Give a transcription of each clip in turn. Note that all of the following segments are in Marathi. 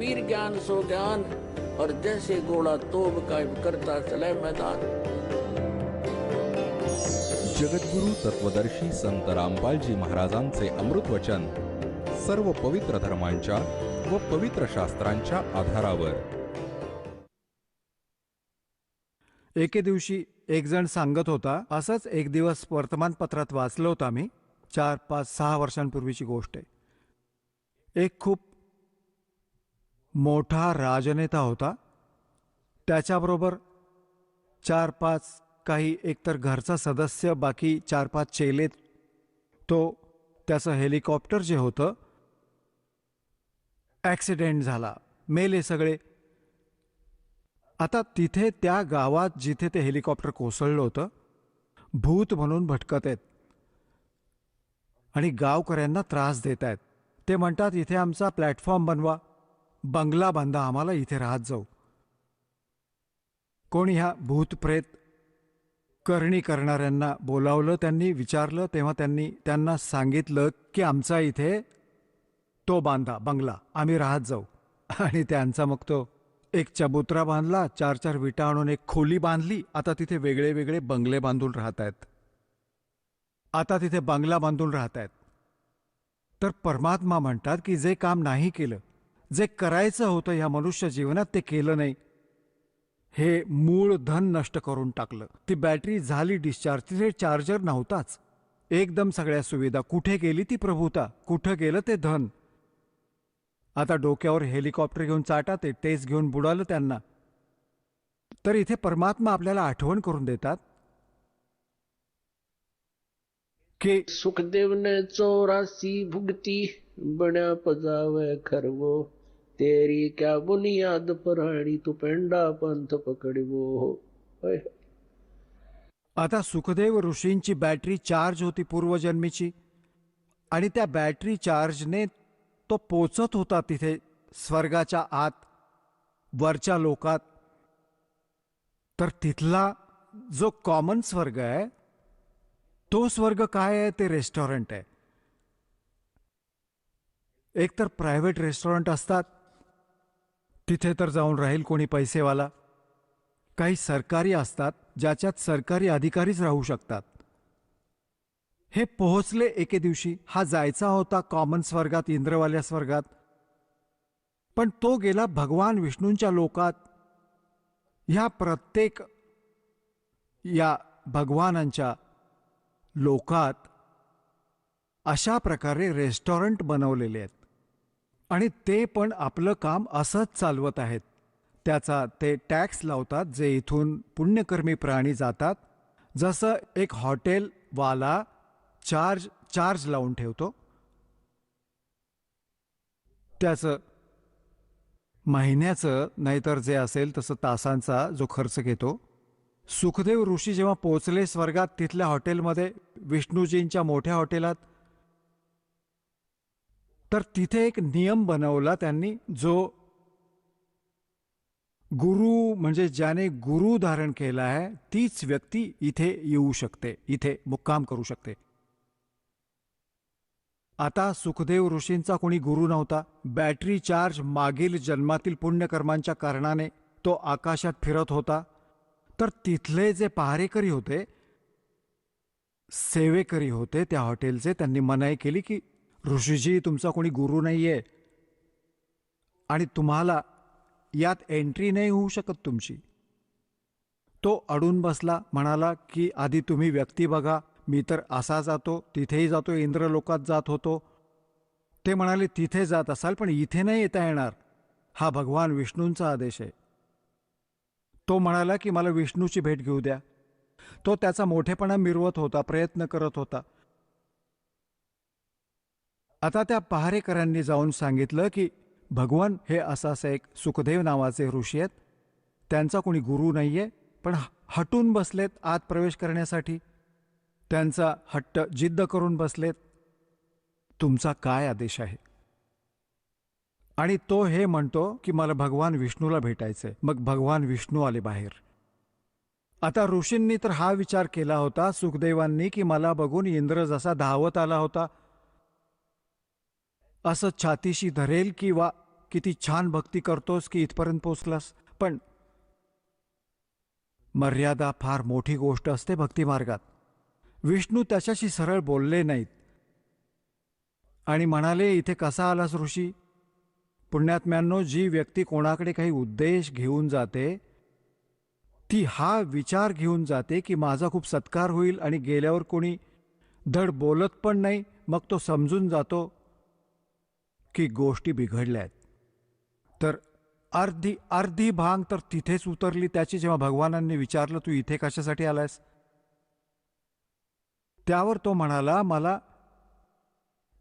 वीर ज्ञान सो ज्ञान, और जैसे घोड़ा तोब कायम करता चले मैदान। जगद्गुरु तत्वदर्शी संत रामपालजी महाराजांचे अमृत वचन सर्व पवित्र धर्मांच्या व पवित्र शास्त्रांच्या आधारावर। एके दिवशी एक जण सांगत होता, असंच एक दिवस वर्तमानपत्रात वाचलं होतं आम्ही, 4, 5, 6 वर्षांपूर्वीची गोष्ट आहे। एक खूप मोठा राजनेता होता, त्याच्याबरोबर 4-5 काही एकतर घरचा सदस्य, बाकी 4-5 चेले। तो त्याचं हेलिकॉप्टर जे होतं ॲक्सिडेंट झाला, मेले सगळे। आता तिथे त्या गावात जिथे ते हेलिकॉप्टर कोसळलं होतं, भूत म्हणून भटकत आहेत आणि गावकऱ्यांना त्रास देत आहेत। ते म्हणतात, इथे आमचा प्लॅटफॉर्म बनवा, बंगला बांधा, आम्हाला इथे राहत जाऊ। कोणी ह्या भूत प्रेत करणी करणाऱ्यांना बोलावलं, त्यांनी विचारलं, तेव्हा त्यांना सांगितलं की आमचा इथे तो बांधा बंगला, आम्ही राहत जाऊ। आणि त्यांचा मग तो एक चबुतरा बांधला, 4-4 विटा आणून एक खोली बांधली। आता तिथे वेगळे वेगळे बंगले बांधून राहत आहेत, आता तिथे बंगला बांधून राहत आहेत। तर परमात्मा म्हणतात की जे काम नाही केलं, जे करायचं होतं ह्या मनुष्य जीवनात, ते केलं नाही, हे मूळ धन नष्ट करून टाकलं। ती बॅटरी झाली डिस्चार्ज, तिथे चार्जर नव्हताच, एकदम सगळ्या सुविधा, कुठे गेली ती प्रभुता, कुठं गेलं ते धन। आता डोक्यावर हेलिकॉप्टर घेऊन चाटा, ते तेच घेऊन बुडालं त्यांना। तर इथे परमात्मा आपल्याला आठवण करून देतात की सुखदेव ने 84 भुगती, बन्या पजावे खरवो, तेरी क्या बुनियाद पराणी, तू पेंडा पंथ पकडवो। आता सुखदेव ऋषींची बॅटरी चार्ज होती पूर्वजन्मीची, आणि त्या बॅटरी चार्जने तो पोचत होता तिथे स्वर्गाच्या आत, वरच्या लोकात। तर तिथला जो कॉमन स्वर्ग आहे, तो स्वर्ग काय आहे, ते रेस्टॉरंट आहे। एक तर प्रायव्हेट रेस्टॉरंट असतात, तिथे तर जाऊन राहील कोणी पैसेवाला। काही सरकारी असतात, ज्याच्यात सरकारी अधिकारीच राहू शकतात। हे पोहोचले एके दिवशी, हा जायचा होता कॉमन स्वर्गात, इंद्रवाल्या स्वर्गात, पण तो गेला भगवान विष्णूंच्या लोकात। ह्या प्रत्येक या भगवानांच्या लोकात अशा प्रकारे रेस्टॉरंट बनवलेले आहेत, आणि ते पण आपलं काम असंच चालवत आहेत। त्याचा ते टॅक्स लावतात, जे इथून पुण्यकर्मी प्राणी जातात। जसं एक हॉटेलवाला चार्ज लावून ठेवतो, त्याचं महिन्याचं नाहीतर जे असेल तसं तासांचा जो खर्च घेतो। सुखदेव ऋषी जेव्हा पोचले स्वर्गात, तिथल्या हॉटेलमध्ये, विष्णूजींच्या मोठ्या हॉटेलात, तर तिथे एक नियम बनवला त्यांनी, जो गुरु म्हणजे ज्याने गुरु धारण केला आहे, तीच व्यक्ती इथे येऊ शकते, इथे मुक्काम करू शकते। आता सुखदेव ऋषींचा कोणी गुरु नव्हता। बॅटरी चार्ज मागील जन्मातील पुण्यकर्मांच्या कारणाने तो आकाशात फिरत होता। तर तिथले जे पहारेकरी होते, सेवेकरी होते त्या हॉटेलचे, त्यांनी मनाई केली की ऋषीजी, तुमचा कोणी गुरु नाहीये आणि तुम्हाला यात एंट्री नाही होऊ शकत तुमची। तो अडून बसला, म्हणाला की आधी तुम्ही व्यक्ती बघा, मी तर असा जातो, तिथेही जातो, इंद्रलोकात जात होतो। ते म्हणाले, तिथे जात असाल पण इथे नाही येता येणार, हा भगवान विष्णूंचा आदेश आहे। तो म्हणाला की मला विष्णूची भेट घेऊ द्या। तो त्याचा मोठेपणा मिरवत होता, प्रयत्न करत होता। आता त्या पहारेकरांनी जाऊन सांगितलं की भगवान हे असा एक सुखदेव नावाचे ऋषी आहेत, त्यांचा कोणी गुरु नाहीये, पण हटून बसलेत आत प्रवेश करण्यासाठी, त्यांचा हट्ट जिद्द करून बसलेत, तुमचा काय आदेश आहे? आणि तो हे म्हणतो की मला भगवान विष्णूला भेटायचंय। मग भगवान विष्णू आले बाहेर। आता ऋषींनी तर हा विचार केला होता सुखदेवांनी की मला बघून इंद्र जसा धावत आला होता, असं छातीशी धरेल किंवा किती छान भक्ती करतोस की इथपर्यंत पोचलास. पण मर्यादा फार मोठी गोष्ट असते भक्तिमार्गात. विष्णू त्याच्याशी सरळ बोलले नाहीत आणि म्हणाले, इथे कसा आलास ऋषी? पुण्यात्म्यांनो, जी व्यक्ती कोणाकडे काही उद्देश घेऊन जाते ती हा विचार घेऊन जाते की माझा खूप सत्कार होईल आणि गेल्यावर कोणी धड बोलत पण नाही, मग तो समजून जातो की गोष्टी बिघडल्या आहेत. तर अर्धी अर्धी भांग तर तिथेच उतरली त्याची, जेव्हा भगवानांनी विचारलं तू इथे कशासाठी आलायस. त्यावर तो म्हणाला, मला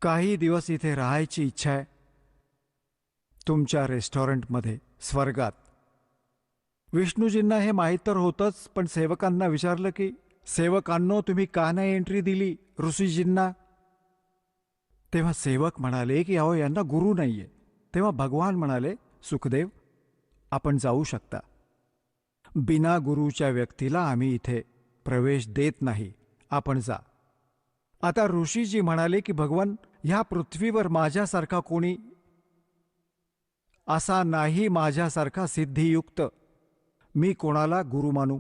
काही दिवस इथे राहायची इच्छा आहे, तुमच्या रेस्टॉरंटमध्ये, स्वर्गात. विष्णूजींना हे माहीत तर होतंच, पण सेवकांना विचारलं की सेवकांनो, तुम्ही का नाही एंट्री दिली ऋषीजींना? तेव्हा सेवक म्हणाले की अहो, यांना गुरु नाहीये. तेव्हा भगवान म्हणाले, सुखदेव, आपण जाऊ शकता. बिना गुरुच्या व्यक्तीला आम्ही इथे प्रवेश देत नाही, आपण जा. आता ऋषीजी म्हणाले की भगवान, ह्या पृथ्वीवर माझ्यासारखा कोणी असा नाही, माझ्यासारखा सिद्धियुक्त. मी कोणाला गुरु मानू?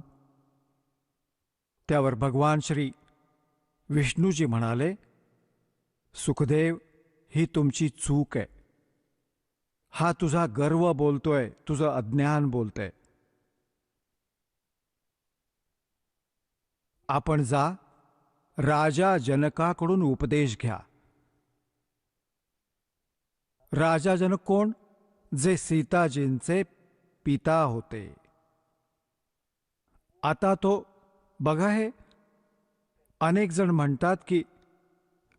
त्यावर भगवान श्री विष्णूजी म्हणाले, सुखदेव, ही तुमची चूक आहे. हा तुझा गर्व बोलतोय, तुझं अज्ञान बोलतंय. आपण जा, राजा जनकाकडून उपदेश घ्या. राजा जनक कोण? जे सीताजींचे पिता होते. आता तो बघा, हे अनेक जण म्हणतात की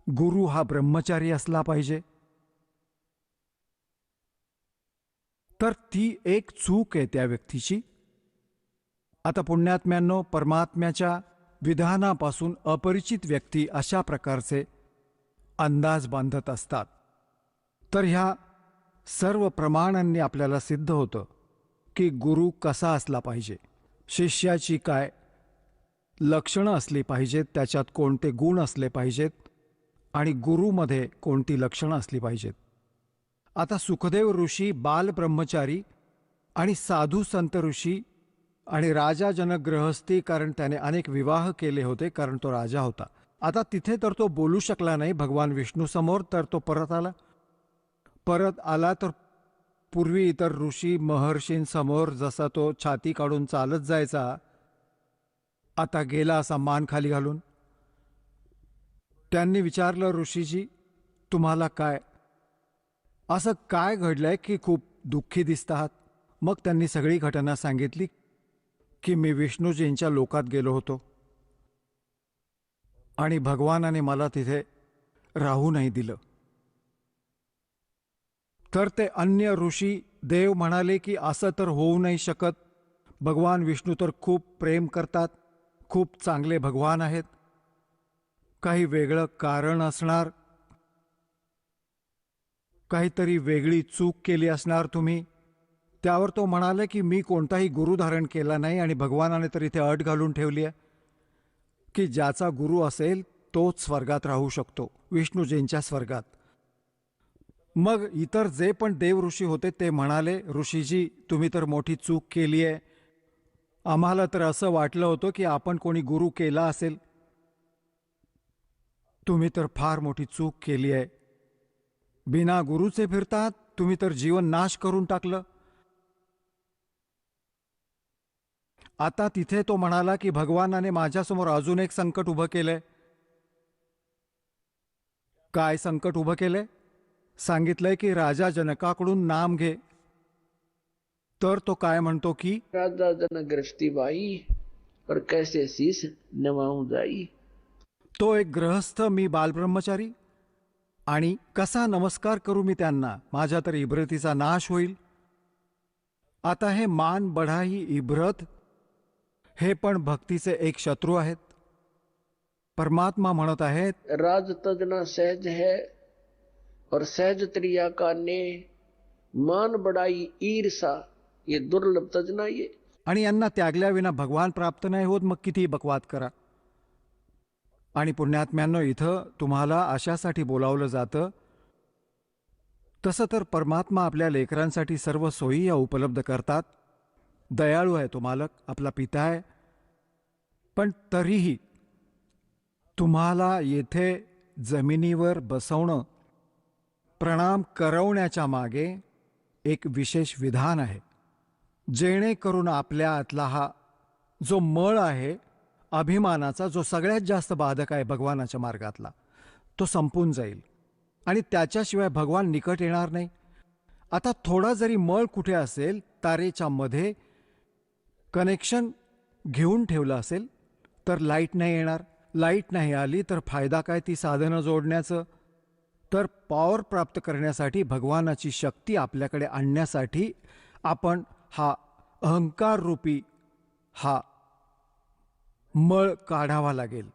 गुरु हा ब्रह्मचारी असला पाहिजे. तर ती एक चूक आहे त्या व्यक्तीची. आता पुण्यात्म्यांनो, परमात्म्याच्या विधानापासून अपरिचित व्यक्ती अशा प्रकारचे अंदाज बांधत असतात. तर ह्या सर्व प्रमाणांनी आपल्याला सिद्ध होतं की गुरु कसा असला पाहिजे, शिष्याची काय लक्षणं असली पाहिजेत, त्याच्यात कोणते गुण असले पाहिजेत आणि गुरुमध्ये कोणती लक्षणं असली पाहिजेत. आता सुखदेव ऋषी बाल ब्रह्मचारी आणि साधू संत ऋषी आणि राजा जनक गृहस्थी, कारण त्याने अनेक विवाह केले होते, कारण तो राजा होता. आता तिथे तर तो बोलू शकला नाही भगवान विष्णू समोर, तर तो परत आला तर पूर्वी इतर ऋषी महर्षींसमोर जसा तो छाती काढून चालत जायचा, आता गेला असा मान खाली घालून. त्यांनी विचारलं, ऋषीजी, तुम्हाला काय असं काय घडलंय की खूप दुःखी दिसत आहात? मग त्यांनी सगळी घटना सांगितली की मी विष्णूजींच्या लोकात गेलो होतो आणि भगवानाने मला तिथे राहू नाही दिलं. तर ते अन्य ऋषी देव म्हणाले की असं तर होऊ नाही शकत, भगवान विष्णू तर खूप प्रेम करतात, खूप चांगले भगवान आहेत, काही वेगळं कारण असणार, काहीतरी वेगळी चूक केली असणार तुम्ही. त्यावर तो म्हणाले की मी कोणताही गुरु धारण केला नाही आणि भगवानाने तर इथे अट घालून ठेवली आहे की ज्याचा गुरु असेल तोच स्वर्गात राहू शकतो, विष्णूजींच्या स्वर्गात. मग इतर जे पण देव ऋषी होते ते म्हणाले, ऋषीजी, तुम्ही तर मोठी चूक केली आहे. आम्हाला तर असं वाटलं होतं की आपण कोणी गुरु केला असेल. तुम्ही तर फार मोठी चूक केली आहे. बिना गुरुचे फिरतात तुम्ही, तर जीवन नाश करून टाकलं. आता तिथे तो म्हणाला की भगवानाने माझ्यासमोर अजून एक संकट उभं केलंय. काय संकट उभं केलंय? सांगितलंय की राजा जनकाकडून नाम घे. तर तो काय म्हणतो की राजा जनक गृहस्थी बाई, और कैसे शीस नवाऊं जाई. तो एक गृहस्थ, मी बालब्रह्मचारी, आणि कसा नमस्कार करू मी त्यांना? माझ्या तर इब्रतीचा नाश होईल. आता हे मान बढाई इब्रत हे पण भक्तीचे एक शत्रू आहेत. परमात्मा म्हणत आहेत, राज तजना सहज है और सहज त्रिया का ने, मान बढ़ाई ईर्षा ये दुर्लभ तजना ये. आणि यांना त्यागल्याविना भगवान प्राप्त नाही होत, मग किती बकवाद करा. आणि पुण्यात्म्यांनो, इथं तुम्हाला अशासाठी बोलावलं जातं तसं तर परमात्मा आपल्या लेकरांसाठी सर्व सोयी या उपलब्ध करतात. दयाळू आहे तो मालक, आपला पिता आहे. पण तरीही तुम्हाला येथे जमिनीवर बसवणं, प्रणाम करवण्याच्या मागे एक विशेष विधान आहे, जेणेकरून आपल्या आतला हा जो मळ आहे अभिमानाचा, जो सगळ्यात जास्त बाधक आहे भगवानाच्या मार्गातला, तो संपून जाईल आणि त्याच्याशिवाय भगवान निकट येणार नाही. आता थोडा जरी मळ कुठे असेल, तारेच्या मध्ये कनेक्शन घेऊन ठेवलं असेल तर लाईट नाही येणार. लाईट नाही आली तर फायदा काय ती साधनं जोडण्याचं? तर पॉवर प्राप्त करण्यासाठी, भगवानाची शक्ती आपल्याकडे आणण्यासाठी आपण हा अहंकार रूपी हा मळ काढावा लागेल.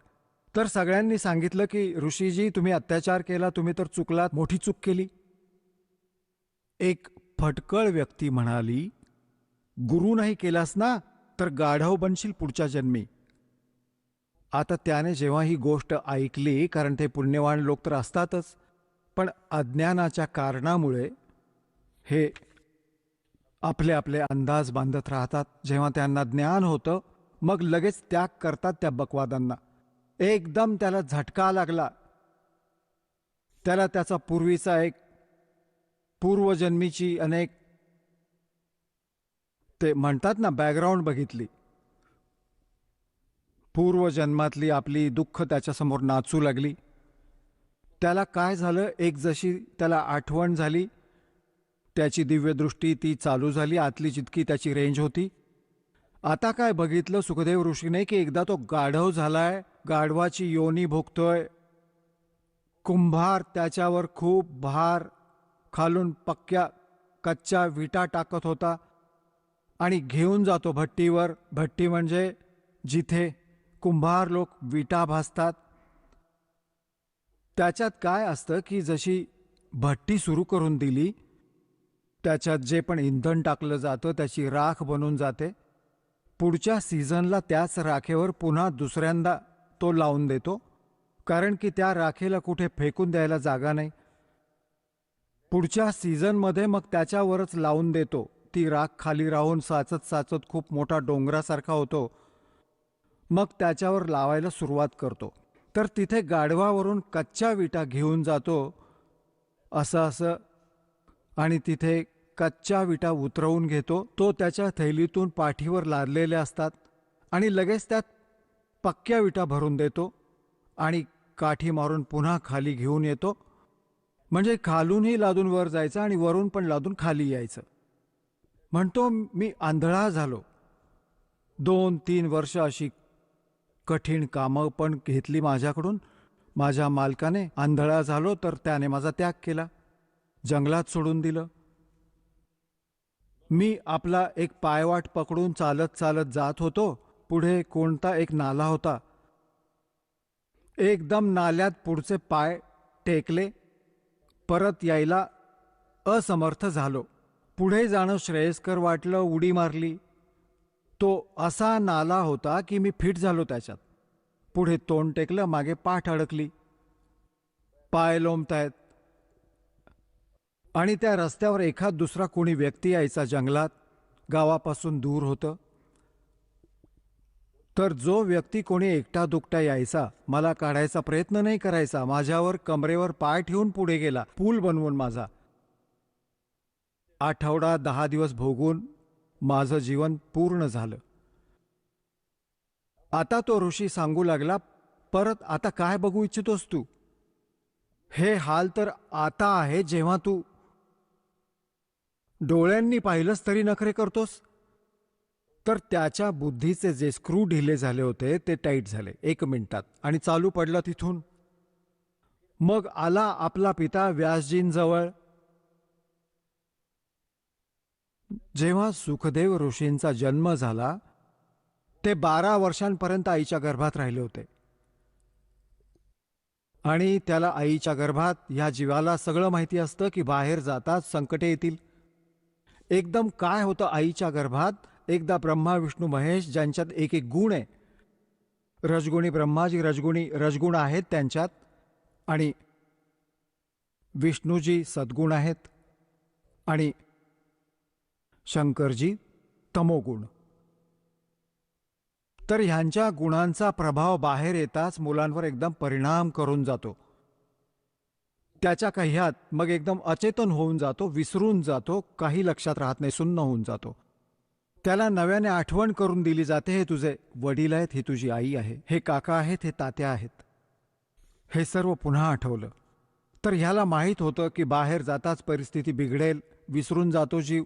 तर सगळ्यांनी सांगितलं की ऋषीजी, तुम्ही अत्याचार केला, तुम्ही तर चुकलात, मोठी चूक केली. एक फटकळ व्यक्ती म्हणाली, गुरु नाही केलास ना तर गाढव बनशील पुढच्या जन्मी. आता त्याने जेव्हा ही गोष्ट ऐकली, कारण ते पुण्यवान लोक तर असतातच, पण अज्ञानाच्या कारणामुळे हे आपले आपले अंदाज बांधत राहतात. जेव्हा त्यांना ज्ञान होतं मग लगेच त्याग करतात त्या बकवादांना. एकदम त्याला झटका लागला, त्याला त्याचा पूर्वीचा एक पूर्वजन्मीची अनेक ते म्हणतात ना बॅकग्राऊंड बघितली, पूर्वजन्मातली आपली दुःख त्याच्यासमोर नाचू लागली. त्याला काय झालं, एक जशी त्याला आठवण झाली, त्याची दिव्यदृष्टी ती चालू झाली, आतली जितकी त्याची रेंज होती. आता काय बघितलं सुखदेव ऋषीने की एकदा तो गाढव झालाय, गाढवाची योनी भोगतोय. कुंभार त्याच्यावर खूप भार खालून पक्क्या कच्च्या विटा टाकत होता आणि घेऊन जातो भट्टीवर. भट्टी म्हणजे जिथे कुंभार लोक विटा भाजतात. त्याच्यात काय असतं की जशी भट्टी सुरू करून दिली, त्याच्यात जे पण इंधन टाकलं जातं त्याची राख बनून जाते. पुढच्या सीझनला त्याच राखेवर पुन्हा दुसऱ्यांदा तो लावून देतो, कारण की त्या राखेला कुठे फेकून द्यायला जागा नाही. पुढच्या सीझनमध्ये मग त्याच्यावरच लावून देतो. ती राख खाली राहून साचत साचत खूप मोठा डोंगरासारखा होतो. मग त्याच्यावर लावायला सुरुवात करतो. तर तिथे गाढवावरून कच्च्या विटा घेऊन जातो असं आणि तिथे कच्च्या विटा उतरवून घेतो. तो त्याच्या थैलीतून पाठीवर लादलेल्या असतात आणि लगेच त्यात पक्क्या विटा भरून देतो आणि काठी मारून पुन्हा खाली घेऊन येतो. म्हणजे खालूनही लादून वर जायचं आणि वरून पण लादून खाली यायचं. म्हणतो मी आंधळा झालो. 2-3 वर्ष अशी कठीण कामं पण घेतली माझ्याकडून. माझ्या मालकाने आंधळा झालो तर त्याने माझा त्याग केला, जंगलात सोडून दिलं. मी आपला एक पायवाट पकडून चालत चालत जात होतो. पुढे कोणता एक नाला होता. एकदम नाल्यात पुढचे पाय टेकले, परत यायला असमर्थ झालो. पुढे जाणं श्रेयस्कर वाटलं, उडी मारली. तो असा नाला होता की मी फिट झालो त्याच्यात. पुढे तोंड टेकलं, मागे पाठ अडकली, पाय लोंबतायत. आणि त्या रस्त्यावर एखाद दुसरा कोणी व्यक्ती यायचा, जंगलात, गावापासून दूर होतं. तर जो व्यक्ती कोणी एकटा दुकटा यायचा, मला काढायचा प्रयत्न नाही करायचा, माझ्यावर कमरेवर पाय ठेवून पुढे गेला, पूल बनवून माझा. आठवडा 10 दिवस भोगून माझं जीवन पूर्ण झालं. आता तो ऋषी सांगू लागला, परत आता काय बघू इच्छितोस तू? हे हाल तर आता आहे जेव्हा तू डोळ्यांनी पाहिलंस तरी नखरे करतोस. तर त्याच्या बुद्धीचे जे स्क्रू ढिले झाले होते ते टाईट झाले 1 मिनिटात आणि चालू पडला तिथून. मग आला आपला पिता व्यासजींजवळ. जेव्हा सुखदेव ऋषींचा जन्म झाला ते 12 वर्षांपर्यंत आईच्या गर्भात राहिले होते. आणि त्याला आईच्या गर्भात ह्या जीवाला सगळं माहिती असतं की बाहेर जातात संकटे येतील. एकदम काय होतं आईच्या गर्भात, एकदा ब्रह्मा विष्णू महेश ज्यांच्यात एक एक गुण आहे, रजगुणी ब्रह्माजी रजगुण आहेत त्यांच्यात आणि विष्णूजी सद्गुण आहेत. आणि शंकरजी तमोगुण. तर ह्यांच्या गुणांचा प्रभाव बाहेर येताच मुलांवर एकदम परिणाम करून जातो. त्याच्या कह्यात मग एकदम अचेतन होऊन जातो, विसरून जातो, काही लक्षात राहत नाही, सुन्न होऊन जातो. त्याला नव्याने आठवण करून दिली जाते, हे तुझे वडील आहेत, ही तुझी आई आहे, हे काका आहेत, हे तात्या आहेत. हे सर्व पुन्हा आठवलं तर ह्याला माहीत होतं की बाहेर जाताच परिस्थिती बिघडेल, विसरून जातो जीव.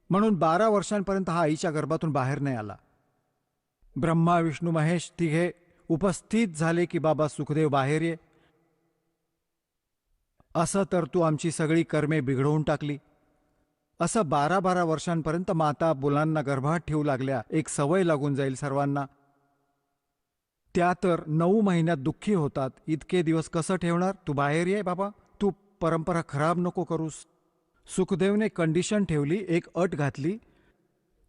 म्हणून 12 वर्षांपर्यंत हा आईच्या गर्भातून बाहेर नाही आला. ब्रह्मा विष्णू महेश तिघे उपस्थित झाले की बाबा सुखदेव बाहेर ये. असं तर तू आमची सगळी कर्मे बिघडवून टाकली. असं 12-12 वर्षांपर्यंत माता मुलांना गर्भात ठेवू लागल्या. एक सवय लागून जाईल सर्वांना. त्या तर 9 महिन्यात दुःखी होतात. इतके दिवस कसं ठेवणार? तू बाहेर ये बाबा, तू परंपरा खराब नको करूस. सुखदेवने कंडिशन ठेवली, एक अट घातली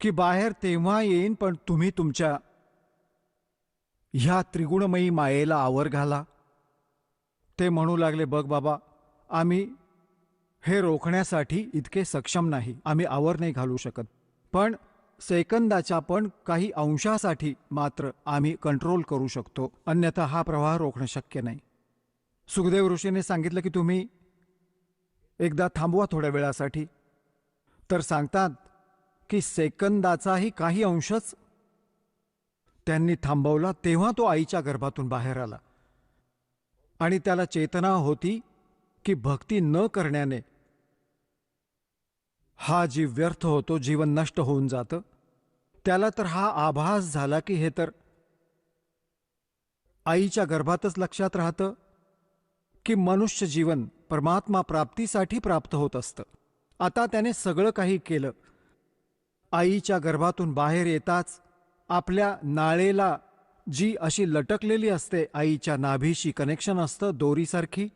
की बाहेर तेव्हा येईन, पण तुम्ही तुमच्या ह्या त्रिगुणमयी मायेला आवर घाला. ते म्हणू लागले, बघ बाबा, आम्ही हे रोखण्यासाठी इतके सक्षम नाही, आम्ही आवर नाही घालू शकत, पण सेकंदाच्या पण काही अंशासाठी मात्र आम्ही कंट्रोल करू शकतो, अन्यथा हा प्रवाह रोखणं शक्य नाही. सुखदेव ऋषीने सांगितलं की तुम्ही एकदा थांबवा थोड्या वेळासाठी. तर सांगतात की सेकंदाचाही काही अंशच त्यांनी थांबवला, तेव्हा तो आईच्या गर्भातून बाहेर आला. आणि त्याला चेतना होती की भक्ती न करण्याने हा जीव व्यर्थ होतो, जीवन नष्ट होऊन जातं. त्याला तर हा आभास झाला की हे तर आईच्या गर्भातच लक्षात राहतं की मनुष्य जीवन परमात्मा प्राप्तीसाठी प्राप्त होत असतं. आता त्याने सगळं काही केलं. आईच्या गर्भातून बाहेर येताच आपल्या नाळेला जी अशी लटकलेली असते, आईच्या नाभीशी कनेक्शन असतं दोरीसारखी,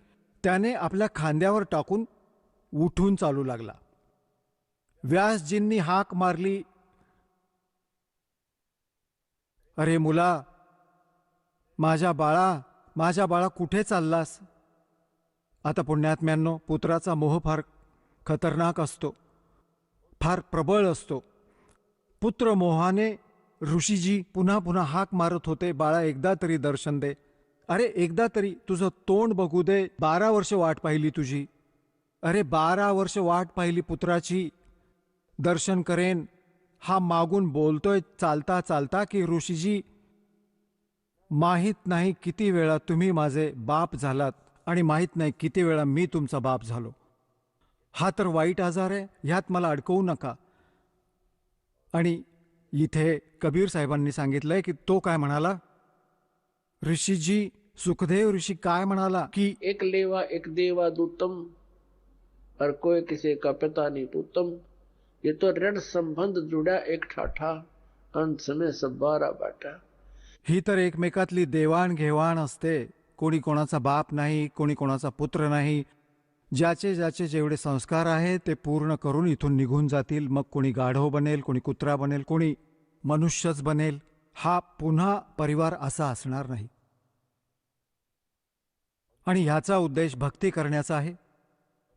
त्याने आपल्या खांद्यावर टाकून उठून चालू लागला. व्यासजींनी हाक मारली, अरे मुला, माझ्या बाळा कुठे चाललास? आता पुण्यात्म्यांनो, पुत्राचा मोह फार खतरनाक असतो, फार प्रबळ असतो. पुत्र मोहाने ऋषीजी पुन्हा पुन्हा हाक मारत होते, बाळा एकदा तरी दर्शन दे, अरे एकदा तरी तुझं तोंड बघू दे. 12 वर्ष वाट पाहिली तुझी, अरे 12 वर्ष वाट पाहिली पुत्राची, दर्शन करेन. हा मागून बोलतोय चालता चालता की ऋषीजी, माहीत नाही किती वेळा तुम्ही माझे बाप झालात आणि माहीत नाही किती वेळा मी तुमचा बाप झालो. हा तर वाईट आजार आहे, ह्यात मला अडकवू नका. आणि इथे कबीर साहेबांनी सांगितलंय की तो काय म्हणाला, ऋषीजी, सुखदेव ऋषी काय म्हणाला की एक लेवा एक देवा दूतम, और कोई किसी का पिता नहीं पूतम. ये तो ऋण संबंध जुड़ा एक ठाठा, अंत में सब 12 बाटा. ही तर एकमेकातली देवाणघेवाण असते. कोणी कोणाचा बाप नाही, कोणी कोणाचा पुत्र नाही. ज्याचे ज्याचे जेवढे संस्कार आहेत ते पूर्ण करून इथून निघून जातील. मग कोणी गाढव बनेल, कोणी कुत्रा बनेल, कोणी मनुष्यच बनेल. हा पुन्हा परिवार असा असणार नाही. आणि ह्याचा उद्देश भक्ती करण्याचा आहे.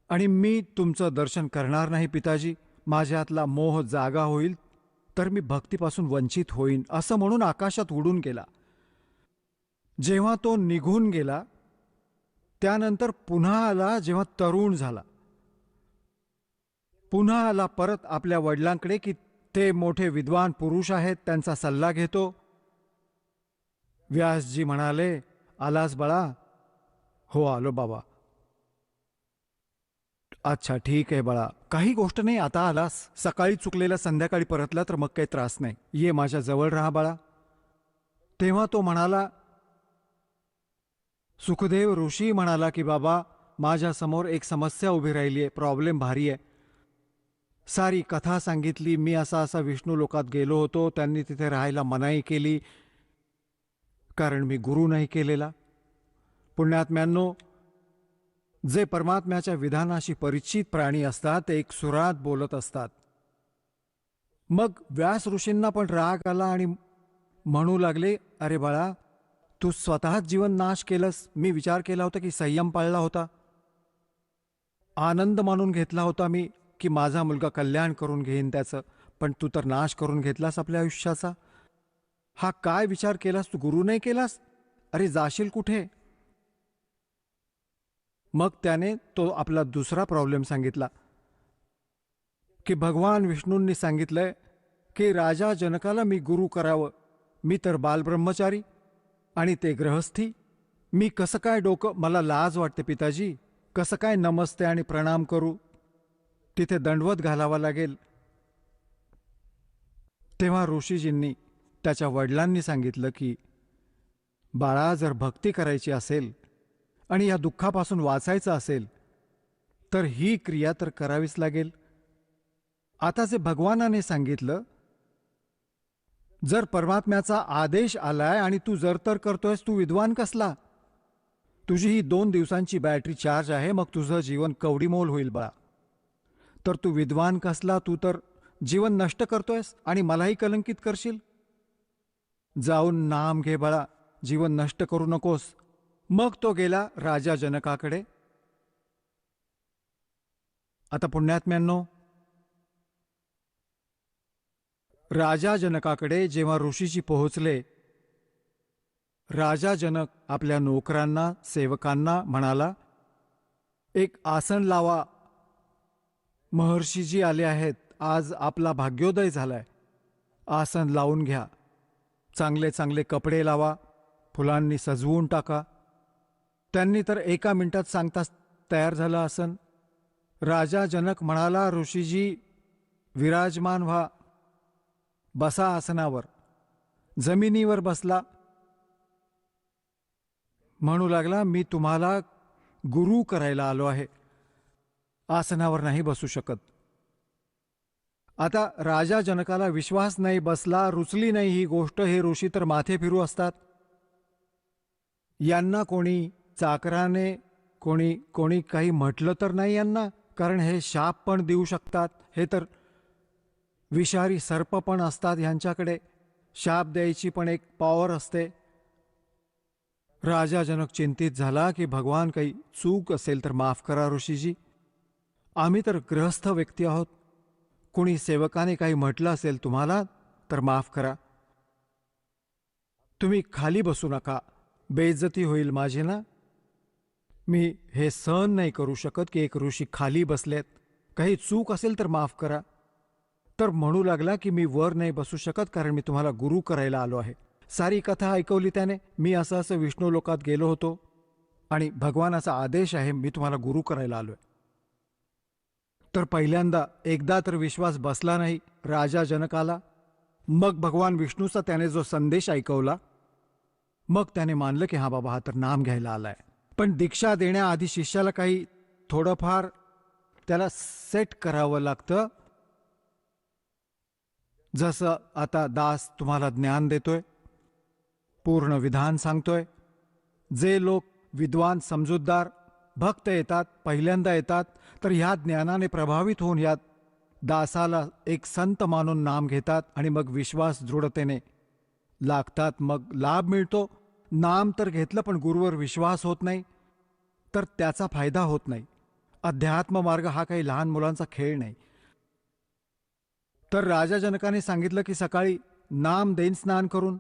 आणि मी तुमचं दर्शन करणार नाही पिताजी, माझ्यातला मोह जागा होईल तर मी भक्तीपासून वंचित होईन, असं म्हणून आकाशात उडून गेला. जेव्हा तो निघून गेला त्यानंतर पुन्हा आला, जेव्हा तरुण झाला, पुन्हा आला परत आपल्या वडिलांकडे की ते मोठे विद्वान पुरुष आहेत, त्यांचा सल्ला घेतो. व्यासजी म्हणाले, आलास बाळा? हो आलो बाबा. अच्छा ठीक आहे बाळा, काही गोष्ट नाही, आता आलास, सकाळी चुकलेला संध्याकाळी परतला तर मग काही त्रास नाही, ये माझ्या जवळ राहा बाळा. तेव्हा तो म्हणाला, सुखदेव ऋषी म्हणाला की बाबा, माझ्या समोर एक समस्या उभी राहिली आहे, प्रॉब्लेम भारी आहे. सारी कथा सांगितली, मी असा असा विष्णू लोकात गेलो होतो, त्यांनी तिथे राहायला मनाई केली कारण मी गुरु नाही केलेला. पुण्यात्म्यांनो, जे परमात्म्याच्या विधानाशी परिचित प्राणी असतात ते एक सुरात बोलत असतात. मग व्यास ऋषींना पण राग आला आणि म्हणू लागले, अरे बाळा, तू स्वतःच जीवन नाश केलंस. मी विचार केला होता की संयम पाळला होता, आनंद मानून घेतला होता मी की माझा मुलगा कल्याण करून घेईन त्याचं, पण तू तर नाश करून घेतलास आपल्या आयुष्याचा. हा काय विचार केलास तू? गुरु नाही केलास? अरे जाशील कुठे? मग त्याने तो आपला दुसरा प्रॉब्लेम सांगितला की भगवान विष्णूंनी सांगितलंय की राजा जनकाला मी गुरु करावं. मी तर बालब्रह्मचारी आणि ते ग्रहस्थी. मी कसं काय डोकं, मला लाज वाटते पिताजी. कसं काय नमस्ते आणि प्रणाम करू? तिथे दंडवत घालावा लागेल. तेव्हा ऋषीजींनी त्याच्या वडिलांनी सांगितलं की बाळा, जर भक्ती करायची असेल आणि या दुःखापासून वाचायचं असेल तर ही क्रिया तर करावीच लागेल. आता जे भगवानाने सांगितलं, जर परमात्म्याचा आदेश आलाय आणि तू जर तर करतोयस, तू विद्वान कसला? तुझी ही 2 दिवसांची बॅटरी चार्ज आहे, मग तुझं जीवन कवडीमोल होईल बाळा. तर तू विद्वान कसला? तू तर जीवन नष्ट करतोयस आणि मलाही कलंकित करशील. जाऊन नाम घे बाळा, जीवन नष्ट करू नकोस. मग तो गेला राजा जनकाकडे. आता पुण्यात्म्यांनो, राजा जनकाकडे जेव्हा ऋषीजी पोहोचले, राजा जनक आपल्या नोकरांना, सेवकांना म्हणाला, एक आसन लावा. महर्षीजी आले आहेत, आज आपला भाग्योदय झालाय. आसन लावून घ्या. चांगले चांगले कपडे लावा, फुलांनी सजवून टाका. त्यांनी तर 1 मिनिटात सांगताच तयार झालं आसन. राजा जनक म्हणाला, ऋषीजी विराजमान व्हा, बसा आसनावर. जमिनीवर बसला. म्हणू लागला, मी तुम्हाला गुरु करायला आलो आहे, आसनावर नाही बसू शकत. आता राजा जनकाला विश्वास नाही बसला, रुचली नाही ही गोष्ट. हे ऋषी तर माथे फिरू असतात. यांना कोणी चाकराने कोणी काही म्हटलं तर नाही यांना, कारण हे शाप पण देऊ शकतात. हे तर विषारी सर्प पण असतात ह्यांच्याकडे. शाप द्यायची पण एक पॉवर असते. राजा जनक चिंतित झाला की भगवान, काही चूक असेल तर माफ करा ऋषीजी. आम्ही तर ग्रहस्थ व्यक्ती आहोत. कोणी सेवकाने काही म्हटलं असेल तुम्हाला तर माफ करा. तुम्ही खाली बसू नका, बेइज्जती होईल माझी ना. मी हे सहन नाही करू शकत की एक ऋषी खाली बसलेत. काही चूक असेल तर माफ करा. तर म्हणू लागला की मी वर नाही बसू शकत, कारण मी तुम्हाला गुरु करायला आलो आहे. सारी कथा ऐकवली त्याने. मी असं असं विष्णू लोकात गेलो होतो आणि भगवानाचा आदेश आहे, मी तुम्हाला गुरु करायला आलोय. तर पहिल्यांदा एकदा तर विश्वास बसला नाही राजा जनकाला. मग भगवान विष्णूचा त्याने जो संदेश ऐकवला, मग त्याने मानलं की हा बाबा, हा तर नाम घ्यायला आलाय. पण दीक्षा देण्याआधी शिष्याला काही थोडंफार त्याला सेट करावं लागतं. जसं आता दास तुम्हाला ज्ञान देतोय, पूर्ण विधान सांगतोय. जे लोक विद्वान, समजूतदार, भक्त येतात, पहिल्यांदा येतात, तर ह्या ज्ञानाने प्रभावित होऊन ह्या दासाला एक संत मानून नाम घेतात आणि मग विश्वास दृढतेने लागतात. मग लाभ मिळतो. नाम तर घेतलं पण गुरुवर विश्वास होत नाही, तर त्याचा फायदा होत नाही. अध्यात्म मार्ग हा काही लहान मुलांचा खेळ नाही. तर राजा जनकाने सांगितलं की सकाळी नाम देईन स्नान करून,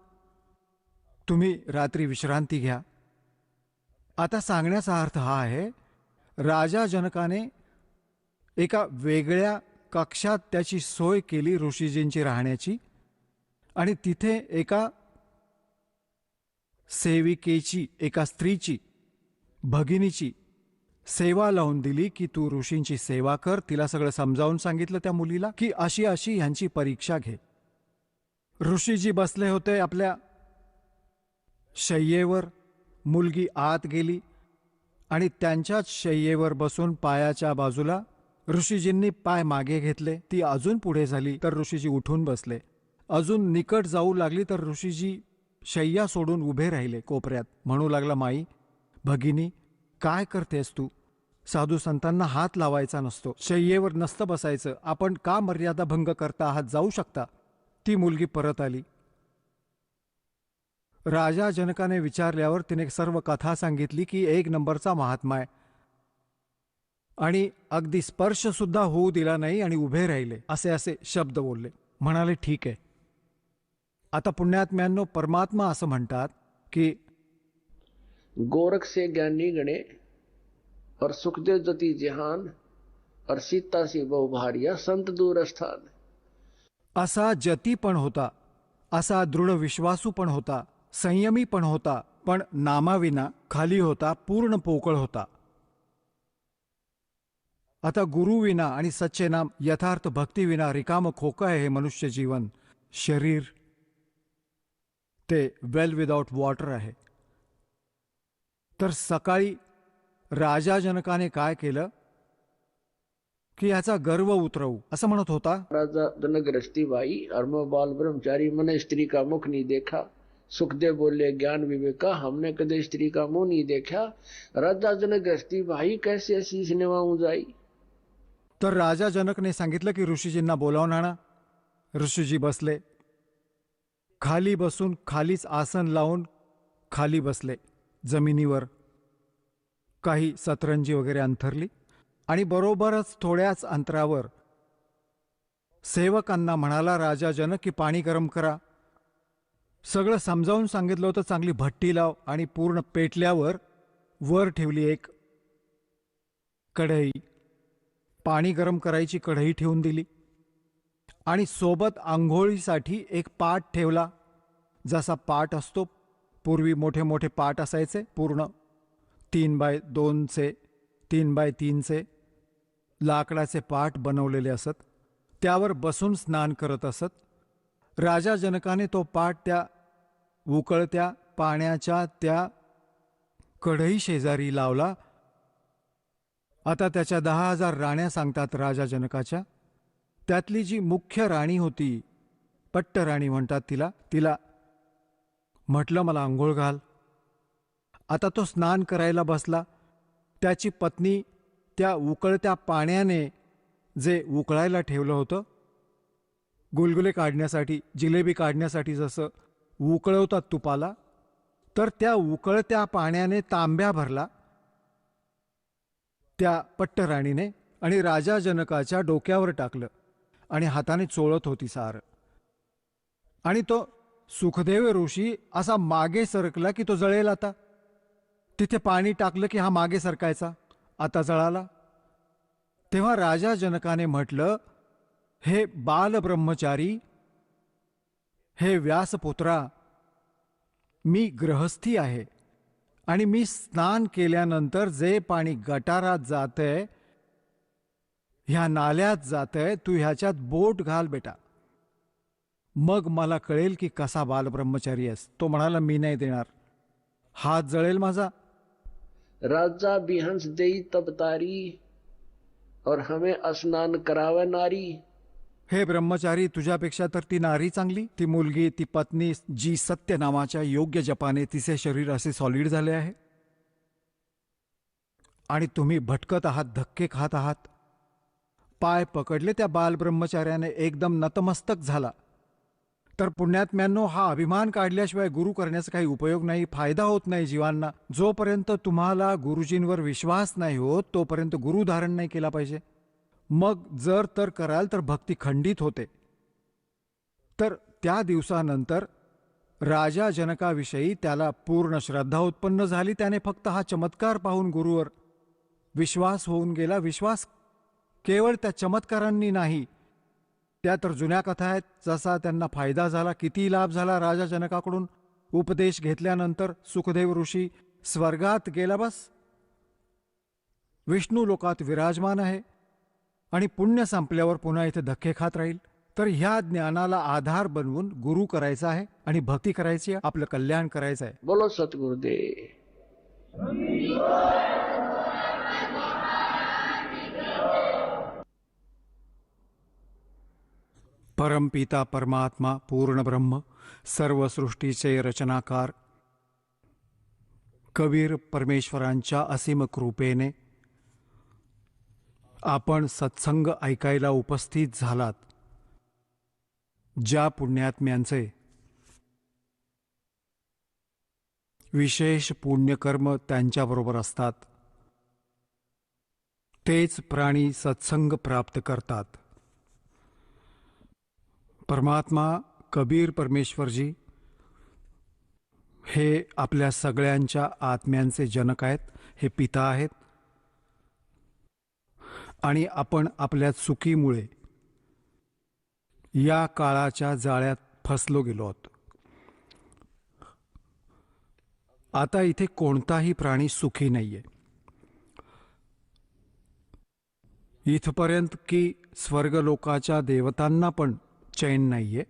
तुम्ही रात्री विश्रांती घ्या. आता सांगण्याचा अर्थ हा आहे, राजा जनकाने एका वेगळ्या कक्षात त्याची सोय केली ऋषीजींची राहण्याची, आणि तिथे एका सेविकेची, एका स्त्रीची, भगिनीची सेवा लावून दिली की तू ऋषींची सेवा कर. तिला सगळं समजावून सांगितलं त्या मुलीला की अशी अशी ह्यांची परीक्षा घे. ऋषीजी बसले होते आपल्या शय्येवर. मुलगी आत गेली आणि त्यांच्याच शय्येवर बसून पायाच्या बाजूला ऋषीजींनी पाय मागे घेतले. ती अजून पुढे झाली तर ऋषीजी उठून बसले. अजून निकट जाऊ लागली तर ऋषीजी शय्या सोडून उभे राहिले कोपऱ्यात. म्हणू लागला, माई, भगिनी, काय करतेस तू? साधू संतांना हात लावायचा नसतो, शय्येवर नसतं बसायचं. आपण का मर्यादा भंग करता आहात? जाऊ शकता. ती मुलगी परत आली. राजा जनकाने विचारल्यावर तिने सर्व कथा सांगितली की 1 नंबरचा महात्मा आहे. आणि अगदी स्पर्श सुद्धा होऊ दिला नाही आणि उभे राहिले. असे असे शब्द बोलले. म्हणाले, ठीक आहे. आता पुण्यात्म्यांनो, परमात्मा असं म्हणतात की गोरख से ज्ञानी गणे और सुखदेव जति जहान और सीता सी बहु भारिया संत दूर स्थान. असा जती पण होता, असा दृढ विश्वासू पण होता, संयमी पण होता, पण नामाविना खाली होता, पूर्ण पोकळ होता. आता गुरुविना आणि सच्चे नाम यथार्थ भक्तीविना रिकाम खोकं आहे हे मनुष्य जीवन. शरीर ते वेल विदाउट वॉटर आहे. तर सकाळी राजा जनकाने काय केलं की याचा गर्व उतरवू असं म्हणत होता. राजा जनक गृहस्थी भाई और मैं बाल ब्रह्मचारी, मैंने स्त्री का मुख नहीं देखा. सुखदेव बोले ज्ञान विवेका, हमने कदे स्त्री का मुंह नहीं देखा. राजा जनक गृहस्थी भाई कैसे शीश निवाऊं जाई. तर राजा जनकने सांगितलं की ऋषीजींना बोलावून आणा. ऋषीजी बसले. खाली बसून खालीच आसन लावून खाली बसले जमिनीवर. काही सतरंजी वगैरे अंथरली आणि बरोबरच थोड्याच अंतरावर सेवकांना म्हणाला राजा जनक की पाणी गरम करा. सगळं समजावून सांगितलं होतं. चांगली भट्टी लाव आणि पूर्ण पेटल्यावर वर ठेवली एक कढई. पाणी गरम करायची कढई ठेवून दिली आणि सोबत आंघोळीसाठी एक पाट ठेवला. जसा पाट असतो, पूर्वी मोठे मोठे पाट असायचे, पूर्ण 3x2चे 3x3चे लाकडाचे पाट बनवलेले असत. त्यावर बसून स्नान करत असत. राजा जनकाने तो पाट त्या उकळत्या पाण्याच्या त्या कढई शेजारी लावला. आता त्याच्या 10,000 राण्या सांगतात राजा जनकाच्या. त्यातली जी मुख्य राणी होती, पट्ट राणी म्हणतात तिला, तिला म्हटलं मला आंघोळ घाल. आता तो स्नान करायला बसला. त्याची पत्नी त्या उकळत्या पाण्याने जे उकळायला ठेवलं होतं, गुलगुले काढण्यासाठी, जिलेबी काढण्यासाठी जसं उकळवतात तुपाला, तर त्या उकळत्या पाण्याने तांब्या भरला त्या पट्टराणीने आणि राजा जनकाच्या डोक्यावर टाकलं आणि हाताने चोळत होती सारं. आणि तो सुखदेव ऋषी असा मागे सरकला की तो जळेल. आता तिथे पाणी टाकलं की हा मागे सरकायचा, आता जळाला. तेव्हा राजा जनकाने म्हटलं, हे बालब्रह्मचारी, हे व्यासपुत्रा, मी गृहस्थी आहे आणि मी स्नान केल्यानंतर जे पाणी गटारात जातंय, ह्या नाल्यात जातंय, तू ह्याच्यात बोट घाल बेटा, मग मला कळेल की कसा बालब्रह्मचारी आहेस. तो म्हणाला, मी नाही देणार, हात जळेल माझा. राजा बिहंस देई तब तारी और हमें स्नान करावे नारी. हे ब्रह्मचारी, तुझ्यापेक्षा तर ती नारी चांगली, ती मुलगी, ती पत्नी, जी सत्य नामाच्या योग्य जपाने तिचे शरीर असे सॉलिड झाले आहे. आणि तुम्ही भटकत आहात, धक्के खात आहात. पाय पकडले त्या बालब्रह्मचार्याने, एकदम नतमस्तक झाला. तर पुण्यात्म्यांनो, हा अभिमान काढल्याशिवाय गुरु करण्याचा काही उपयोग नाही, फायदा होत नाही जीवांना. जोपर्यंत तुम्हाला गुरुजींवर विश्वास नाही होत तोपर्यंत गुरु धारण नाही केला पाहिजे. मग जर तर कराल तर भक्ती खंडित होते. तर त्या दिवसानंतर राजा जनकाविषयी त्याला पूर्ण श्रद्धा उत्पन्न झाली. त्याने फक्त हा चमत्कार पाहून गुरुवर विश्वास होऊन गेला. विश्वास केवळ त्या चमत्कारांनी नाही, त्या तर जुन्या कथा आहेत. जसा त्यांना फायदा झाला, किती लाभ झाला राजा जनकाकडून उपदेश घेतल्यानंतर. सुखदेव ऋषी स्वर्गात गेला, बस विष्णू लोकात विराजमान आहे आणि पुण्य संपल्यावर पुन्हा इथे धक्के खात राहील. तर ह्या ज्ञानाला आधार बनवून गुरु करायचा आहे आणि भक्ती करायची आहे, आपलं कल्याण करायचं आहे. बोलो सतगुरुदेव. परमपिता परमात्मा पूर्ण ब्रह्म, सर्व सृष्टीचे रचनाकार, कबीर परमेश्वरांच्या असीम कृपेने आपण सत्संग ऐकायला उपस्थित झालात. ज्या पुण्यात्म्यांचे विशेष पुण्यकर्म त्यांच्याबरोबर असतात, तेच प्राणी सत्संग प्राप्त करतात. परमात्मा कबीर परमेश्वरजी हे आपल्या सगळ्यांच्या आत्म्यांचे जनक आहेत, हे पिता आहेत. आणि आपण आपल्या चुकीमुळे या काळाच्या जाळ्यात फसलो गेलो आहोत. आता इथे कोणताही प्राणी सुखी नाहीये. इथपर्यंत की स्वर्गलोकाच्या देवतांना पण चैन नाहीये.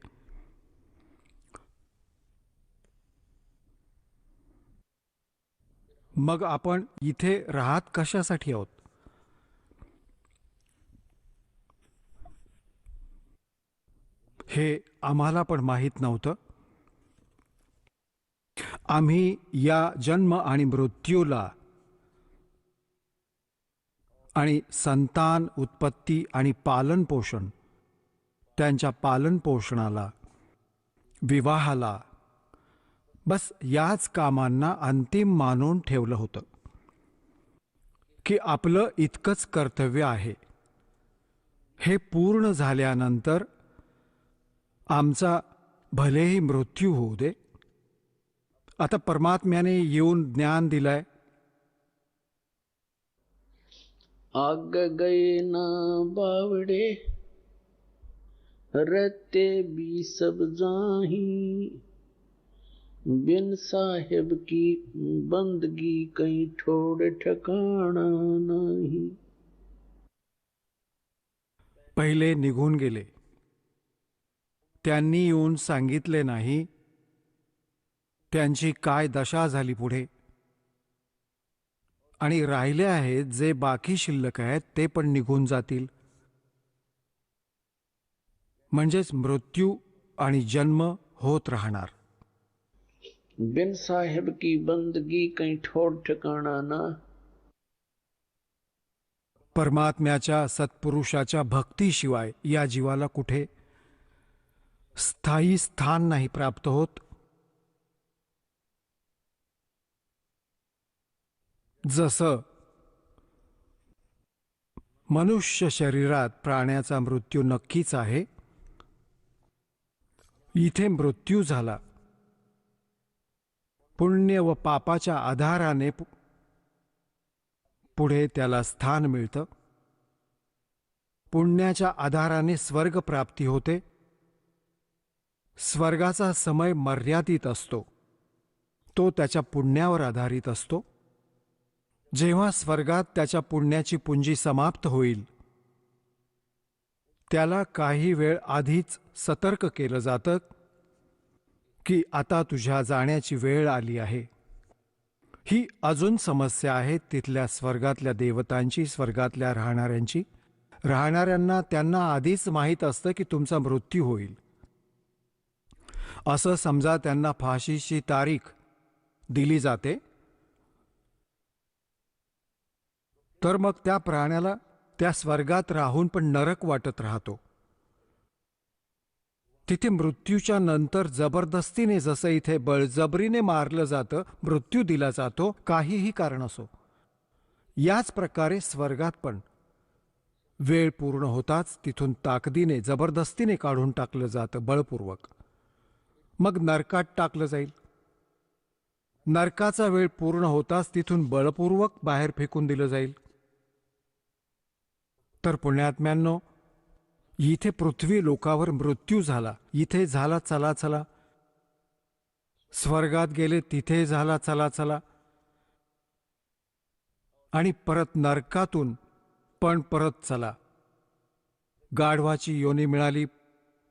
मग आपण इथे राहत कशासाठी आहोत? हे आम्हाला पण माहीत नव्हतं. आम्ही या जन्म आणि मृत्यूला आणि संतान उत्पत्ती आणि पालन पोषण, त्यांच्या पालन पोषणाला, विवाहाला, बस याच कामांना अंतिम मानून ठेवलं होतं की आपलं इतकंच कर्तव्य आहे. हे पूर्ण झाल्यानंतर आमचा भलेही मृत्यू होऊ दे. आता परमात्म्याने येऊन ज्ञान दिलंय. आग गए ना बावड़े रहते भी सब जाही, बिन साहेब की बंदगी कहीं ठोड़ ठिकाना नहीं. पहिले निघून गेले. त्यांनी येऊन सांगितले नाही त्यांची काय दशा झाली पुढे. आणि राहिले आहेत जे बाकी शिल्लक आहेत ते पण निघून जातील. म्हणजेच मृत्यू आणि जन्म होत राहणार. बिन साहेब की बंदगी कहीं ठोड़ ठिकाना ना. परमात्म्याच्या सत्पुरुषाच्या भक्तीशिवाय या जीवाला कुठे स्थायी स्थान नाही प्राप्त होत. जसं मनुष्य शरीरात प्राण्याचा मृत्यू नक्कीच आहे, इथे मृत्यू झाला. पुण्य व पापाच्या आधाराने पुढे त्याला स्थान मिळतं. पुण्याच्या आधाराने स्वर्ग प्राप्ती होते. स्वर्गाचा समय मर्यादित असतो, तो त्याच्या पुण्यावर आधारित असतो. जेव्हा स्वर्गात त्याच्या पुण्याची पुंजी समाप्त होईल, त्याला काही वेळ आधीच सतर्क केलं जातं की आता तुझ्या जाण्याची वेळ आली आहे. ही अजून समस्या आहे तिथल्या स्वर्गातल्या देवतांची, स्वर्गातल्या राहणाऱ्यांची. राहणाऱ्यांना त्यांना आधीच माहीत असतं की तुमचा मृत्यू होईल. असं समजा त्यांना फाशीची तारीख दिली जाते, तर मग त्या प्राण्याला त्या स्वर्गात राहून पण नरक वाटत राहतो. तिथे मृत्यूच्या नंतर जबरदस्तीने, जसं इथे बळजबरीने मारलं जातं, मृत्यू दिला जातो, काहीही कारण असो. याच प्रकारे स्वर्गात पण वेळ पूर्ण होताच तिथून ताकदीने जबरदस्तीने काढून टाकलं जातं, बळपूर्वक. मग नरकात टाकलं जाईल. नरकाचा वेळ पूर्ण होताच तिथून बळपूर्वक बाहेर फेकून दिलं जाईल. तर पुण्यात्म्यांनो, इथे पृथ्वी लोकावर मृत्यू झाला, इथे झाला चला चला. स्वर्गात गेले, तिथे झाला चला चला. आणि परत नरकातून पण परत चला. गाढवाची योनी मिळाली,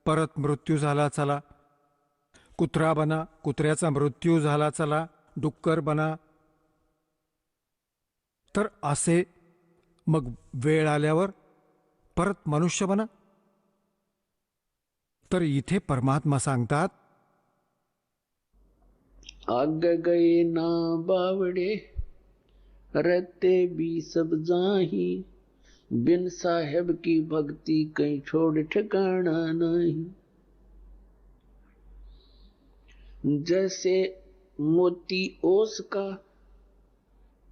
परत मृत्यू झाला चला. कुत्रा बना, कुत्र्याचा मृत्यू झाला चला. डुक्कर बना. तर असे मग वेळ आल्यावर परत मनुष्य बना. तर इथे परमात्मा सांगतात, आग गए ना बावड़े रहते भी सब जाही, बिन साहेब की भक्ति कहीं छोड़ ठिकाना नहीं. जैसे मोती ओस का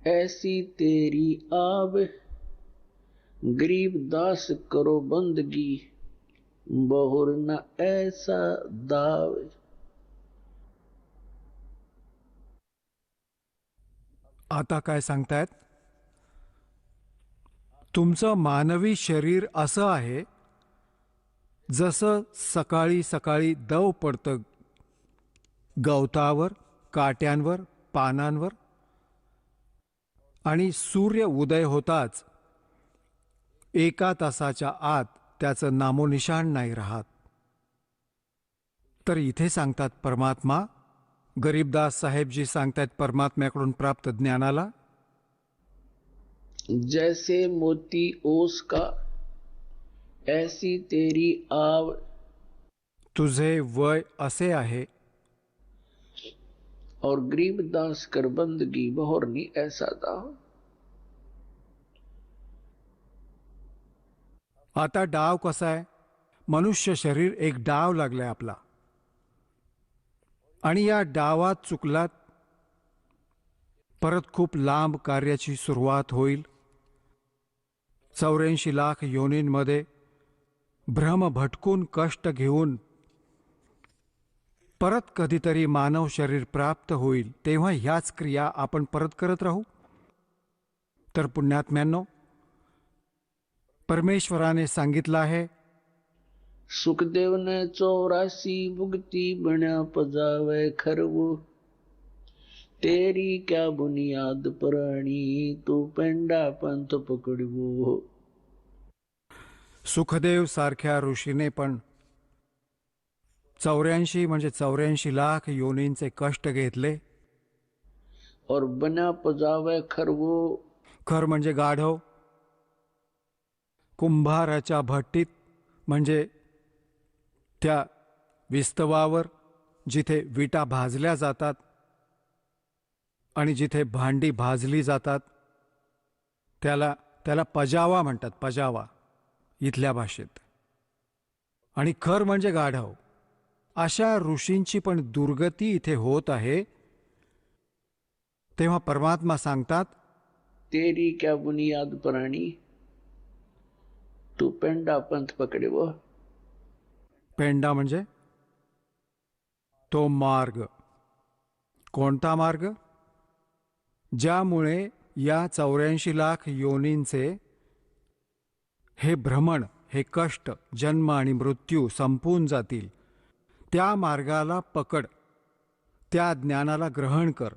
ऐसी तेरी आब, गरीब दास करो बंदगी, बहुर न ऐसा दाव. आता काय सांगतायत? तुमचं मानवी शरीर असं आहे जसं सकाळी सकाळी दव पडतं गवतावर, काट्यांवर, पानांवर, आणि सूर्य उदय होताच 1 तासाच्या आत त्याचं नामोनिशाण नाही राहत. तर इथे सांगतात परमात्मा, गरीबदास साहेबजी सांगतायत परमात्म्याकडून प्राप्त ज्ञानाला, जैसे मोती ओस का ऐसी तेरी आव. तुझे वय असे आहे और गरीब दास कर बंदगी, बहुरनी ऐसा दाव. आता डाव कसा आहे? मनुष्य शरीर एक डाव लागलाय आपला, आणि या डावात चुकलात परत खूप लांब कार्याची सुरुवात होईल. 84 लाख योनींमध्ये भ्रम भटकून कष्ट घेऊन परत कधीतरी मानव शरीर प्राप्त होईल, तेव्हा ह्याच क्रिया आपण परत करत राहू. तर पुण्यात्म्यांनो, परमेश्वराने सांगितलं आहे, सुखदेव ने 84 भुगती बण्या पजावे खरवो. तेरी क्या बुनियाद पुराणी, तू पेंडा पंथ पकडवो. सुखदेव सारख्या ऋषीने पण 84 म्हणजे 84 लाख योनींचे कष्ट घेतले. और बन्या पजावे खरवो. खर म्हणजे गाढव. कुंभाराच्या भट्टीत म्हणजे त्या विस्तवावर जिथे विटा भाजल्या जातात आणि जिथे भांडी भाजली जातात त्याला पजावा म्हणतात, पजावा इथल्या भाषेत. आणि खर म्हणजे गाढव. अशा ऋषींची पण दुर्गती इथे होत आहे. तेव्हा परमात्मा सांगतात, तेरी क्या बुनियाद पुराणी, तू पेंडा पंथ पकडवो. पेंडा म्हणजे तो मार्ग. कोणता मार्ग? ज्यामुळे या 84 लाख योनींचे हे भ्रमण, हे कष्ट, जन्म आणि मृत्यू संपून जातील. त्या मार्गाला पकड, त्या ज्ञानाला ग्रहण कर.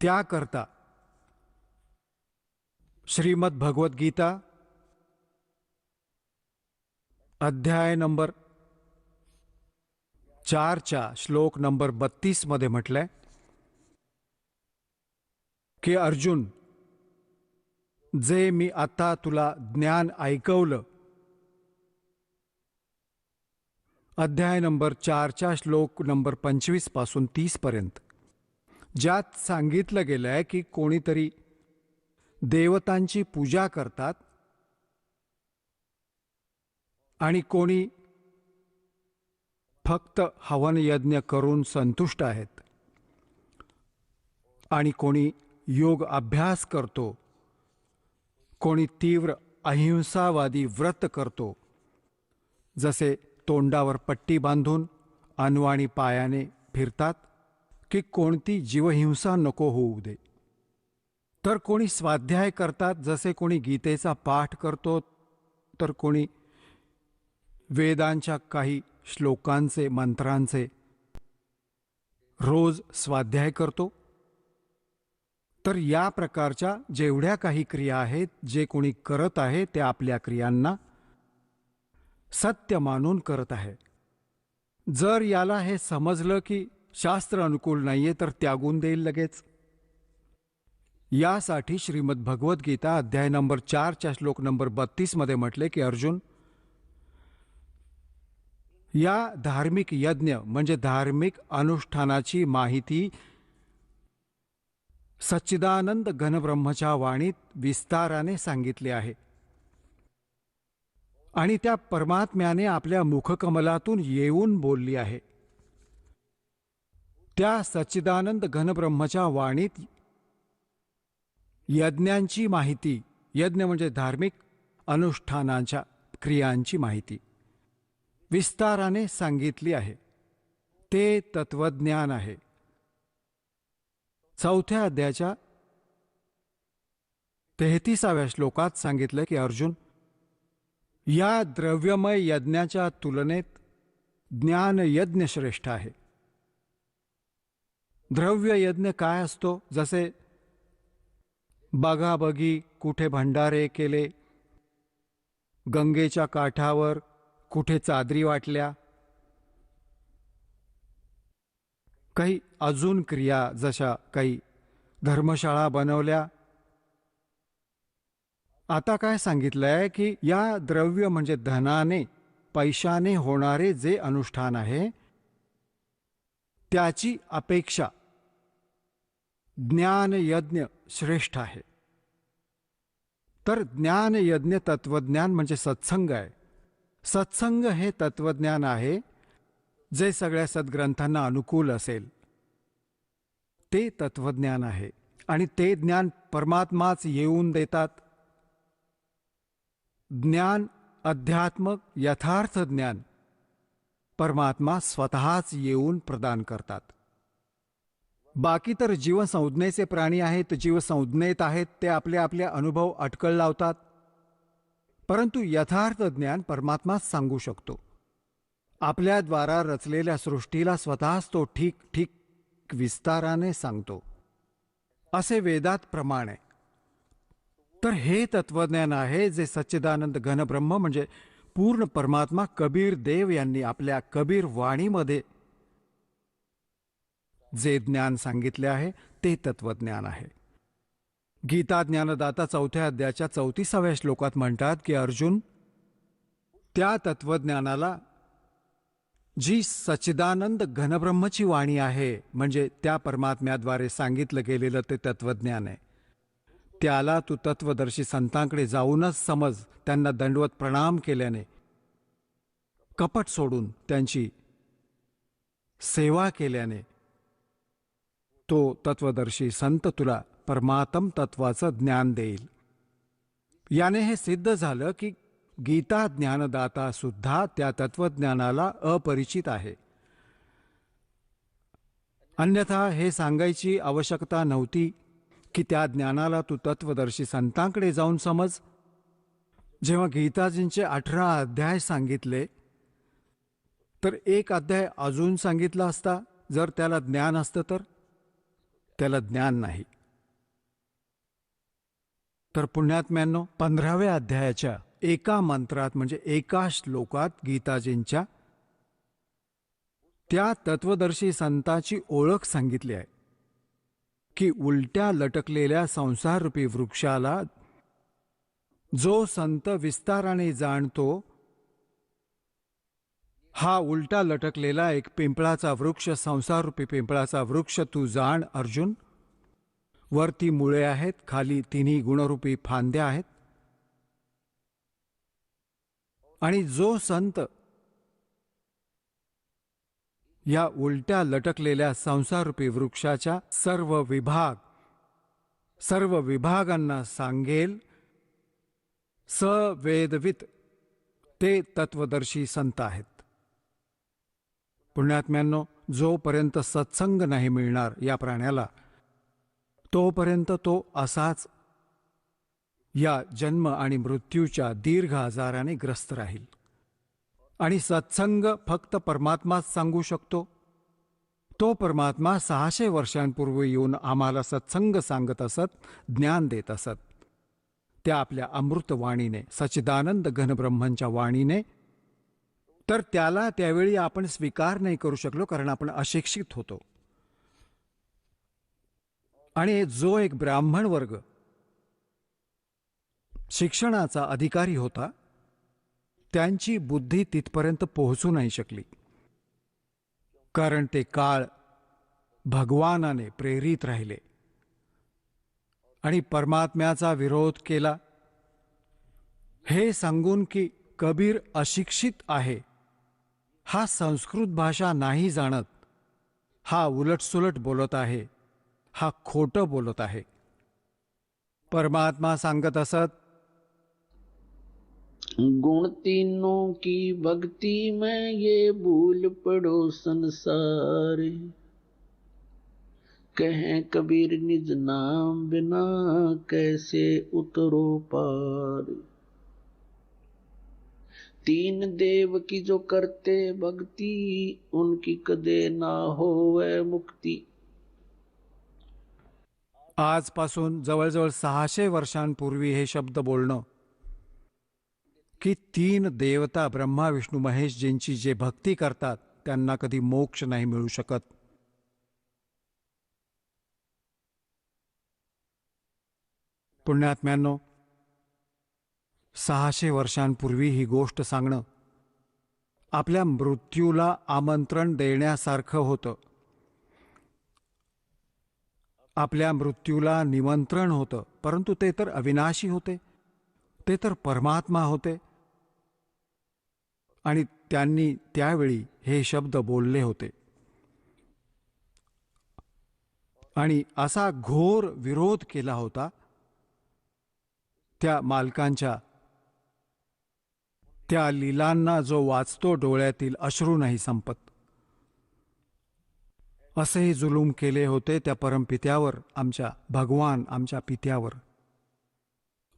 त्याकरता श्रीमद भगवद्गीता अध्याय नंबर 4 श्लोक नंबर 32 मध्ये म्हटलंय की अर्जुन, जे मी आता तुला ज्ञान ऐकवलं, अध्याय नंबर 4 श्लोक नंबर 25 पासून 30 पर्यंत, ज्यात सांगितलं गेलंय की कोणीतरी देवतांची पूजा करतात आणि कोणी फक्त हवन यज्ञ करून संतुष्ट आहेत, आणि कोणी योग अभ्यास करतो, कोणी तीव्र अहिंसावादी व्रत करतो, जसे तोंडावर पट्टी बांधून अनवाणी पायाने फिरतात, की कोणती जीवहिंसा नको होऊ दे. तर कोणी स्वाध्याय करतात, जसे कोणी गीतेचा पाठ करतो, तर कोणी वेदांच्या काही श्लोकांचे, मंत्रांचे रोज स्वाध्याय करतो. तर या प्रकारच्या जेवढ्या काही क्रिया आहेत, जे कोणी करत आहे ते आपल्या क्रियांना सत्य मानून करत आहे. जर याला हे समजलं की शास्त्र अनुकूल नाहीये, तर त्यागून देईल लगेच. यासाठी श्रीमद भगवद्गीता अध्याय नंबर 4 श्लोक नंबर 32 मध्ये म्हटले की अर्जुन, या धार्मिक यज्ञ म्हणजे धार्मिक अनुष्ठानाची माहिती सच्चिदानंद घनब्रह्मच्या वाणीत विस्ताराने सांगितले आहे, आणि त्या परमात्म्याने आपल्या मुखकमलातून येऊन बोलली आहे. त्या सच्चिदानंद घनब्रह्मच्या वाणीत यज्ञांची माहिती, यज्ञ म्हणजे धार्मिक अनुष्ठानांच्या क्रियांची माहिती विस्ताराने सांगितली आहे. ते तत्वज्ञान आहे. 4थ्या अध्यायाच्या 33व्या श्लोकात सांगितलं की अर्जुन, या द्रव्यमय यज्ञाच्या तुलनेत ज्ञान यज्ञ श्रेष्ठ आहे. द्रव्य यज्ञ काय असतो? जसे बघाबघी, कुठे भंडारे केले, गंगेच्या काठावर कुठे चादरी वाटल्या, काही अजून क्रिया जशा काही धर्मशाळा बनवल्या. आता काय सांगितलंय की या द्रव्य म्हणजे धनाने, पैशाने होणारे जे अनुष्ठान आहे त्याची अपेक्षा ज्ञान यज्ञ श्रेष्ठ आहे. तर ज्ञान यज्ञ तत्वज्ञान म्हणजे सत्संग आहे. सत्संग हे तत्वज्ञान आहे जे सगळ्या सद्ग्रंथांना अनुकूल असेल. ते तत्वज्ञान आहे आणि ते ज्ञान परमात्माच येऊन देतात. ज्ञान, अध्यात्मक यथार्थ ज्ञान परमात्मा स्वतःच येऊन प्रदान करतात. बाकी तर जीवसंज्ञेचे प्राणी आहेत, जीवसंज्ञेत आहेत, ते आपले आपले अनुभव अटकळ लावतात. परंतु यथार्थ ज्ञान परमात्माच सांगू शकतो. आपल्याद्वारा रचलेल्या सृष्टीला स्वतःच तो ठीक ठीक विस्ताराने सांगतो, असे वेदात प्रमाण आहे. तर हे तत्वज्ञान आहे जे सच्चिदानंद घनब्रह्म म्हणजे पूर्ण परमात्मा कबीर देव यांनी आपल्या कबीर वाणीमध्ये जे ज्ञान सांगितले आहे ते तत्वज्ञान आहे. गीता ज्ञानदाता 4थ्या अध्यायाच्या 34व्या श्लोकात म्हणतात की अर्जुन, त्या तत्वज्ञानाला जी सच्चिदानंद घनब्रह्मची वाणी आहे म्हणजे त्या परमात्म्याद्वारे सांगितलं गेलेलं ते तत्वज्ञान आहे, त्याला तू तत्वदर्शी संतांकडे जाऊनच समज. त्यांना दंडवत प्रणाम केल्याने, कपट सोडून त्यांची सेवा केल्याने तो तत्वदर्शी संत तुला परमात्म तत्वाचं ज्ञान देईल. याने हे सिद्ध झालं की गीता ज्ञानदाता सुद्धा त्या तत्वज्ञानाला अपरिचित आहे. अन्यथा हे सांगायची आवश्यकता नव्हती की त्या ज्ञानाला तू तत्वदर्शी संतांकडे जाऊन समज. जेव्हा गीताजींचे 18 अध्याय सांगितले तर एक अध्याय अजून सांगितला असता. जर त्याला ज्ञान असतं तर त्याला ज्ञान नाही. तर पुण्यात्म्यांनो, 15व्या अध्यायाच्या एका मंत्रात म्हणजे एका श्लोकात गीताजींच्या त्या तत्वदर्शी संताची ओळख सांगितली आहे की उलट्या लटकलेल्या संसाररूपी वृक्षाला जो संत विस्ताराने जाणतो, हा उलटा लटकलेला एक पिंपळाचा वृक्ष, संसाररूपी पिंपळाचा वृक्ष तू जाण अर्जुन. वरती मुळे आहेत, खाली तिन्ही गुणरूपी फांद्या आहेत. आणि जो संत या उलट्या लटकलेल्या संसाररूपी वृक्षाच्या सर्व विभागांना सांगेल, सवेदवित ते तत्वदर्शी संत आहेत. पुण्यात्म्यांनो, जोपर्यंत सत्संग नाही मिळणार या प्राण्याला, तोपर्यंत तो असाच या जन्म आणि मृत्यूच्या दीर्घ आजाराने ग्रस्त राहील. आणि सत्संग फक्त परमात्माच सांगू शकतो. तो परमात्मा 600 वर्षांपूर्वी येऊन आम्हाला सत्संग सांगत असत, ज्ञान देत असत. त्या आपल्या अमृतवाणीने, सच्चिदानंद घनब्रह्मांच्या वाणीने. तर त्याला त्यावेळी आपण स्वीकार नाही करू शकलो, कारण आपण अशिक्षित होतो. आणि जो एक ब्राह्मण वर्ग शिक्षणाचा अधिकारी होता, त्यांची बुद्धी तिथपर्यंत पोहोचू नाही शकली, कारण ते काळ भगवानाने प्रेरित राहिले आणि परमात्म्याचा विरोध केला. हे सांगून की कबीर अशिक्षित आहे, हा संस्कृत भाषा नाही जाणत, हा उलटसुलट बोलत आहे, हा खोटं बोलत आहे. परमात्मा सांगत असत, गुण तीनों की भक्ति में ये भूल पड़ो संसार, कहें कबीर निज नाम बिना कैसे उतरो पार। तीन देव की जो करते भक्ति, उनकी कदे ना होवे मुक्ती। आजपासून जवळजवळ 600 वर्षांपूर्वी हे शब्द बोलणं की 3 देवता ब्रह्मा विष्णू महेशजींची जे भक्ती करतात त्यांना कधी मोक्ष नाही मिळू शकत. पुण्यात्म्यांनो, 600 वर्षांपूर्वी ही गोष्ट सांगणं आपल्या मृत्यूला आमंत्रण देण्यासारखं होतं. आपल्या मृत्यूला निमंत्रण होतं, परंतु ते तर अविनाशी होते, ते तर परमात्मा होते आणि त्यांनी त्यावेळी हे शब्द बोलले होते. आणि असा घोर विरोध केला होता त्या मालकांच्या. त्या लीलांना जो वाचतो डोळ्यातील अश्रू नाही संपत. असेही जुलूम केले होते त्या परमपित्यावर, आमच्या भगवान, आमच्या पित्यावर.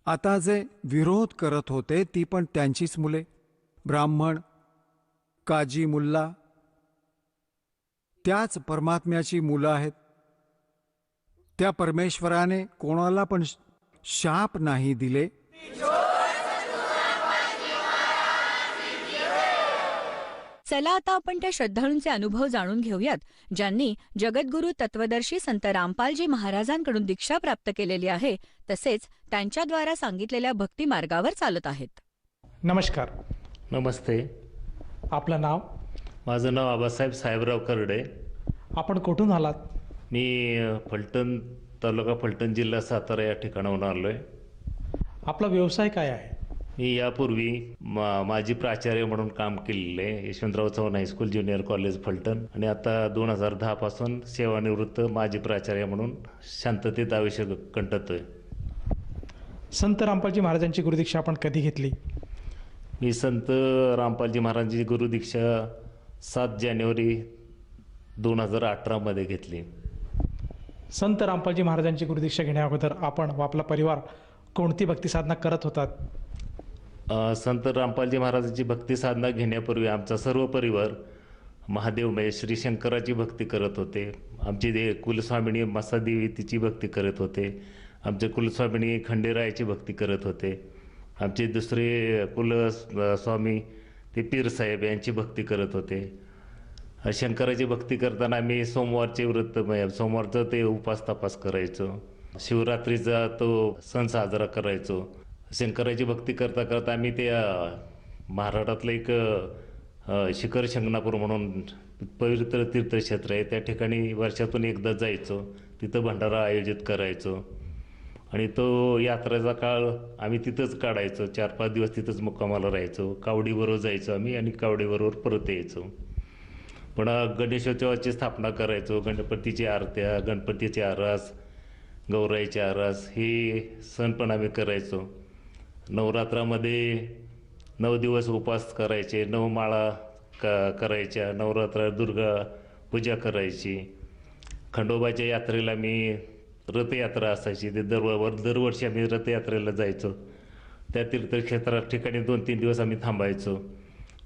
आता जे विरोध करत होते ती पण त्यांचीच मुले, ब्राह्मण, काजी मुल्ला, त्याच परमात्म्याची मुलं आहेत. त्या परमेश्वराने कोणाला पण शाप नाही दिले. चला आता आपण त्या श्रद्धाळूंचे अनुभव जाणून घेऊयात, ज्यांनी जगद्गुरू तत्वदर्शी संत रामपालजी महाराजांकडून दीक्षा प्राप्त केलेली आहे, तसेच त्यांच्याद्वारा सांगितलेल्या भक्ती मार्गावर चालत आहेत. नमस्कार. नमस्ते. आपलं नाव? माझं नाव आबासाहेब साहेबराव करडे. आपण कुठून आलात? मी फलटण तालुका, फलटण जिल्हा, सातारा या ठिकाणाहून आलो आहे. आपला व्यवसाय काय आहे? मी यापूर्वी माजी प्राचार्य म्हणून काम केलेलं आहे Yashwantrao Chavan high school junior college Phaltan, आणि आता 2010 पासून सेवानिवृत्त माजी प्राचार्य म्हणून शांततेत आयुष्य कंटतोय. संत रामपालजी महाराजांची गुरुदीक्षा आपण कधी घेतली? मी संत रामपालजी महाराजांची गुरुदीक्षा 7 जानेवारी 2018 मध्ये घेतली. संत रामपालजी महाराजांची गुरुदीक्षा घेण्या अगोदर आपण व आपला परिवार कोणती भक्ती साधना करत होतात? संत रामपालजी महाराजांची भक्ती साधना घेण्यापूर्वी आमचा सर्व परिवार महादेवमय श्री शंकराची भक्ती करत होते. आमची कुलस्वामिनी मसादेवी तिची भक्ती करत होते. आमचे कुलस्वामिनी खंडेरायाची भक्ती करत होते. आमचे दुसरे कुलस्वामी ते पीरसाहेब यांची भक्ती करत होते. शंकराची भक्ती करताना आम्ही सोमवारचे व्रत, सोमवारचं ते उपास तपास करायचो. शिवरात्रीचा तो सण साजरा करायचो. शंकराची भक्ती करता करता आम्ही त्या महाराष्ट्रातलं एक शिखर शिंगणापूर म्हणून पवित्र तीर्थक्षेत्र आहे, त्या ठिकाणी वर्षातून एकदा जायचो. तिथं भंडारा आयोजित करायचो आणि तो यात्रेचा काळ आम्ही तिथंच काढायचो. 4-5 दिवस तिथंच मुक्कामाला राहायचो. कावडीबरोबर जायचो आम्ही आणि कावडीबरोबर परत यायचो. पण गणेशोत्सवाची स्थापना करायचो. गणपतीची आरत्या, गणपतीची आरास, गौराईची आरास हे सण पण आम्ही करायचो. नवरात्रामध्ये 9 दिवस उपवास करायचे, 9 माळा करायच्या. नवरात्र दुर्गा पूजा करायची. खंडोबाच्या यात्रेला मी रथयात्रा असायची, ते दरवर्षी आम्ही रथयात्रेला जायचो. त्या तीर्थक्षेत्रा ठिकाणी 2-3 दिवस आम्ही थांबायचो.